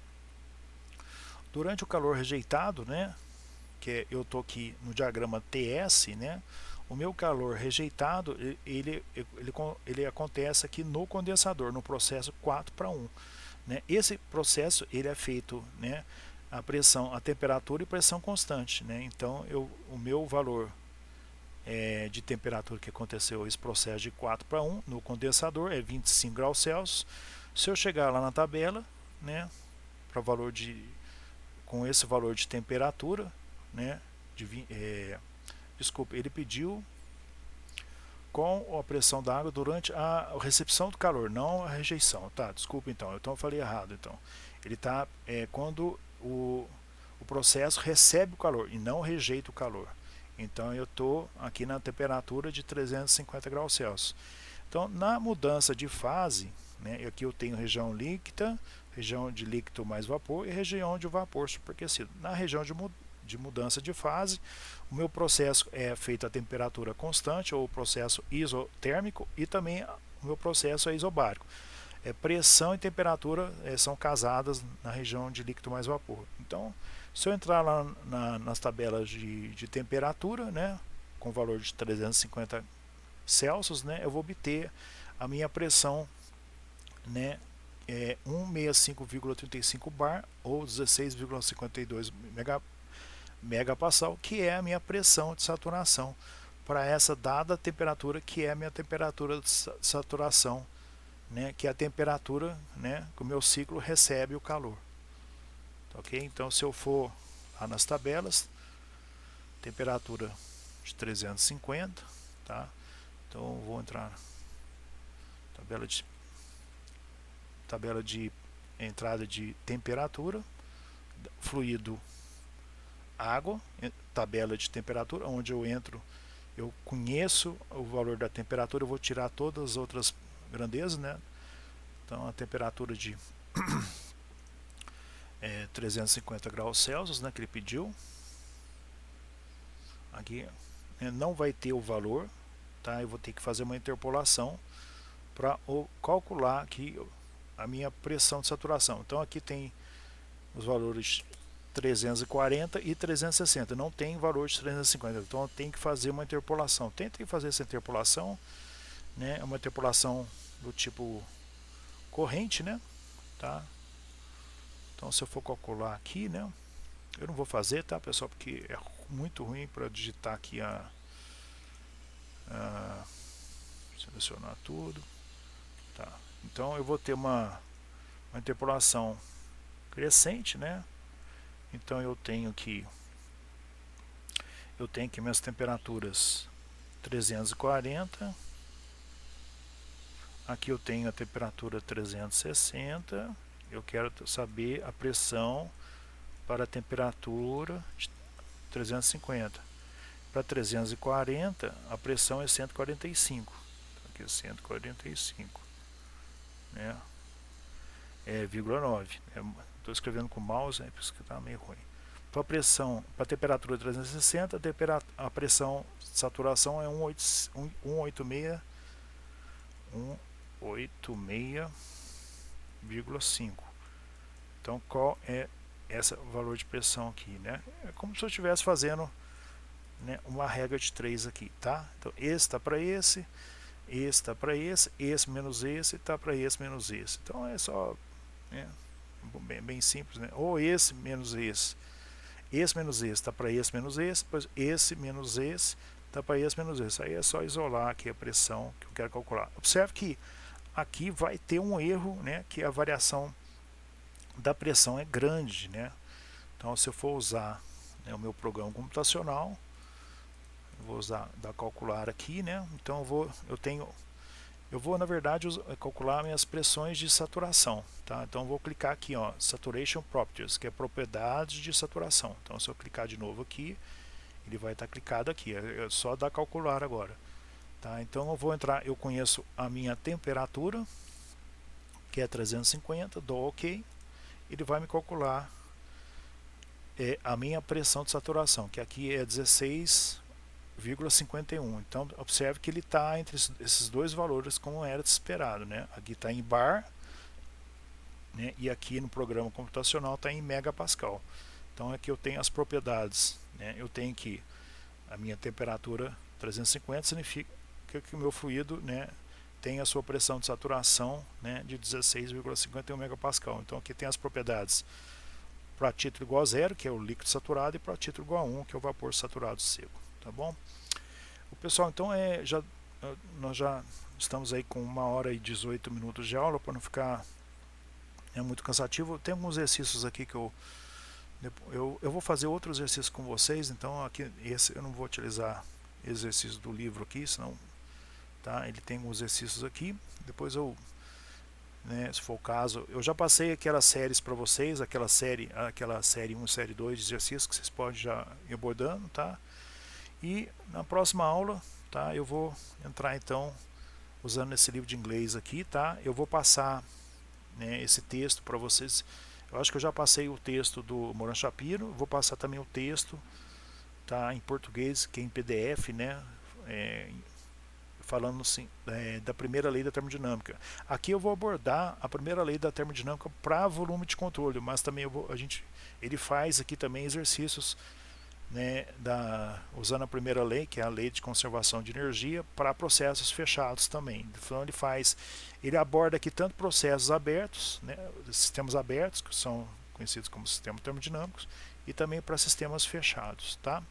Durante o calor rejeitado, né, que eu estou aqui no diagrama TS, né, o meu calor rejeitado ele acontece aqui no condensador, no processo 4:1. Né? Esse processo ele é feito, né, a pressão, a temperatura e pressão constante. Né? Então o meu valor de temperatura que aconteceu esse processo de 4:1 no condensador é 25 graus Celsius. Se eu chegar lá na tabela, né, para valor com esse valor de temperatura, né, desculpa, ele pediu com a pressão da água durante a recepção do calor, não a rejeição, tá? Desculpa então, eu falei errado. Então, ele está quando o processo recebe o calor e não rejeita o calor. Então eu estou aqui na temperatura de 350 graus Celsius. Então na mudança de fase, né, aqui eu tenho região líquida, região de líquido mais vapor e região de vapor superaquecido. Na região de mudança de fase, o meu processo é feito a temperatura constante ou processo isotérmico, e também o meu processo é isobárico. Pressão e temperatura são casadas na região de líquido mais vapor. Então, se eu entrar lá nas tabelas de temperatura, né, com valor de 350 Celsius, né, eu vou obter a minha pressão, né, 165,35 bar ou 16,52 megapascal, que é a minha pressão de saturação para essa dada temperatura, que é a minha temperatura de saturação, né, que é a temperatura, né, que o meu ciclo recebe o calor. Ok? Então, se eu for lá nas tabelas, temperatura de 350, tá? Então, eu vou entrar tabela de entrada de temperatura, fluido água, tabela de temperatura, onde eu entro, eu conheço o valor da temperatura, eu vou tirar todas as outras grandezas, né? Então a temperatura de 350 graus Celsius, né, que ele pediu. Aqui não vai ter o valor, tá? Eu vou ter que fazer uma interpolação para calcular aqui a minha pressão de saturação. Então aqui tem os valores 340 e 360, não tem valor de 350, então eu tenho que fazer uma interpolação. Tentem fazer essa interpolação, né? É uma interpolação do tipo corrente, né? Tá? Então se eu for calcular aqui, né? Eu não vou fazer, tá, pessoal, porque é muito ruim para digitar aqui selecionar tudo, tá? Então eu vou ter uma interpolação crescente, né? Então eu tenho que minhas temperaturas 340, aqui eu tenho a temperatura 360, eu quero saber a pressão para a temperatura de 350. Para 340, a pressão é 145. Aqui é 145, né? É 0,9. Estou escrevendo com o mouse, por isso que está meio ruim. Para a pressão, para a temperatura 360, a pressão de saturação é 186,5. Então, qual é esse valor de pressão aqui, né? É como se eu estivesse fazendo, né, uma regra de 3 aqui, tá? Então, esse está para esse está para esse menos esse está para esse menos esse. Então, é só, né, bem simples, né? Ou esse menos esse menos esse está para esse menos esse, depois esse menos esse está para esse menos esse. Aí é só isolar aqui a pressão que eu quero calcular. Observe que aqui vai ter um erro, né, que a variação da pressão é grande, né? Então, se eu for usar, né, o meu programa computacional, eu vou usar da calcular aqui, né? Então eu vou na verdade calcular minhas pressões de saturação, tá? Então eu vou clicar aqui, ó, Saturation Properties, que é propriedades de saturação. Então se eu clicar de novo aqui, ele vai estar clicado aqui, é só dar calcular agora, tá? Então eu vou entrar, eu conheço a minha temperatura, que é 350, dou OK, ele vai me calcular a minha pressão de saturação, que aqui é 16,51. Então observe que ele está entre esses dois valores, como era esperado, né? Aqui está em bar, né? E aqui no programa computacional está em megapascal. Então aqui eu tenho as propriedades, né? Eu tenho que a minha temperatura 350 significa que o meu fluido, né, tem a sua pressão de saturação, né, de 16,51 megapascal. Então aqui tem as propriedades para título igual a 0, que é o líquido saturado, e para título igual a 1, que é o vapor saturado seco, tá bom? O pessoal, então nós já estamos aí com 1h e 18 minutos de aula, para não ficar muito cansativo. Tem alguns exercícios aqui que eu vou fazer outro exercício com vocês, então aqui esse eu não vou utilizar exercício do livro aqui, senão, tá? Ele tem alguns exercícios aqui, depois eu, né, se for o caso, eu já passei aquelas séries para vocês, aquela série 1 e série 2 de exercícios que vocês podem já ir abordando, tá? E na próxima aula, tá, eu vou entrar então usando esse livro de inglês aqui, tá? Eu vou passar, né, esse texto para vocês. Eu acho que eu já passei o texto do Moran Shapiro, vou passar também o texto, tá, em português, que é em PDF, né? Falando assim, da primeira lei da termodinâmica. Aqui eu vou abordar a primeira lei da termodinâmica para volume de controle, mas também ele faz aqui também exercícios, né, usando a primeira lei, que é a lei de conservação de energia, para processos fechados também. Então ele aborda aqui tanto processos abertos, né, sistemas abertos, que são conhecidos como sistemas termodinâmicos, e também para sistemas fechados, tá?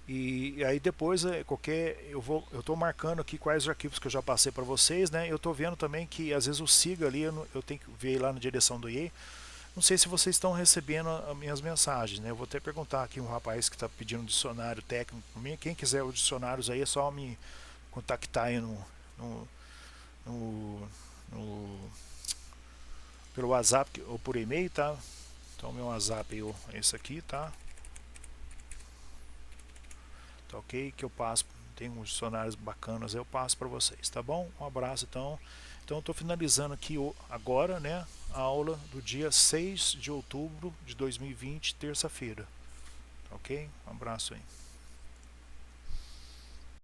E aí depois eu estou marcando aqui quais arquivos que eu já passei para vocês, né? Eu estou vendo também que às vezes o SIGA ali eu tenho que ver lá na direção do IE. Não sei se vocês estão recebendo as minhas mensagens, né? Eu vou até perguntar aqui um rapaz que está pedindo um dicionário técnico para mim. Quem quiser os dicionários aí é só me contactar aí no, no, no pelo WhatsApp ou por e-mail, tá? Então meu WhatsApp é esse aqui, tá? Tá ok? Que eu passo, tem uns dicionários bacanas, eu passo para vocês, tá bom? Um abraço então. Então eu estou finalizando aqui agora, né, a aula do dia 6 de outubro de 2020, terça-feira. Tá ok? Um abraço aí.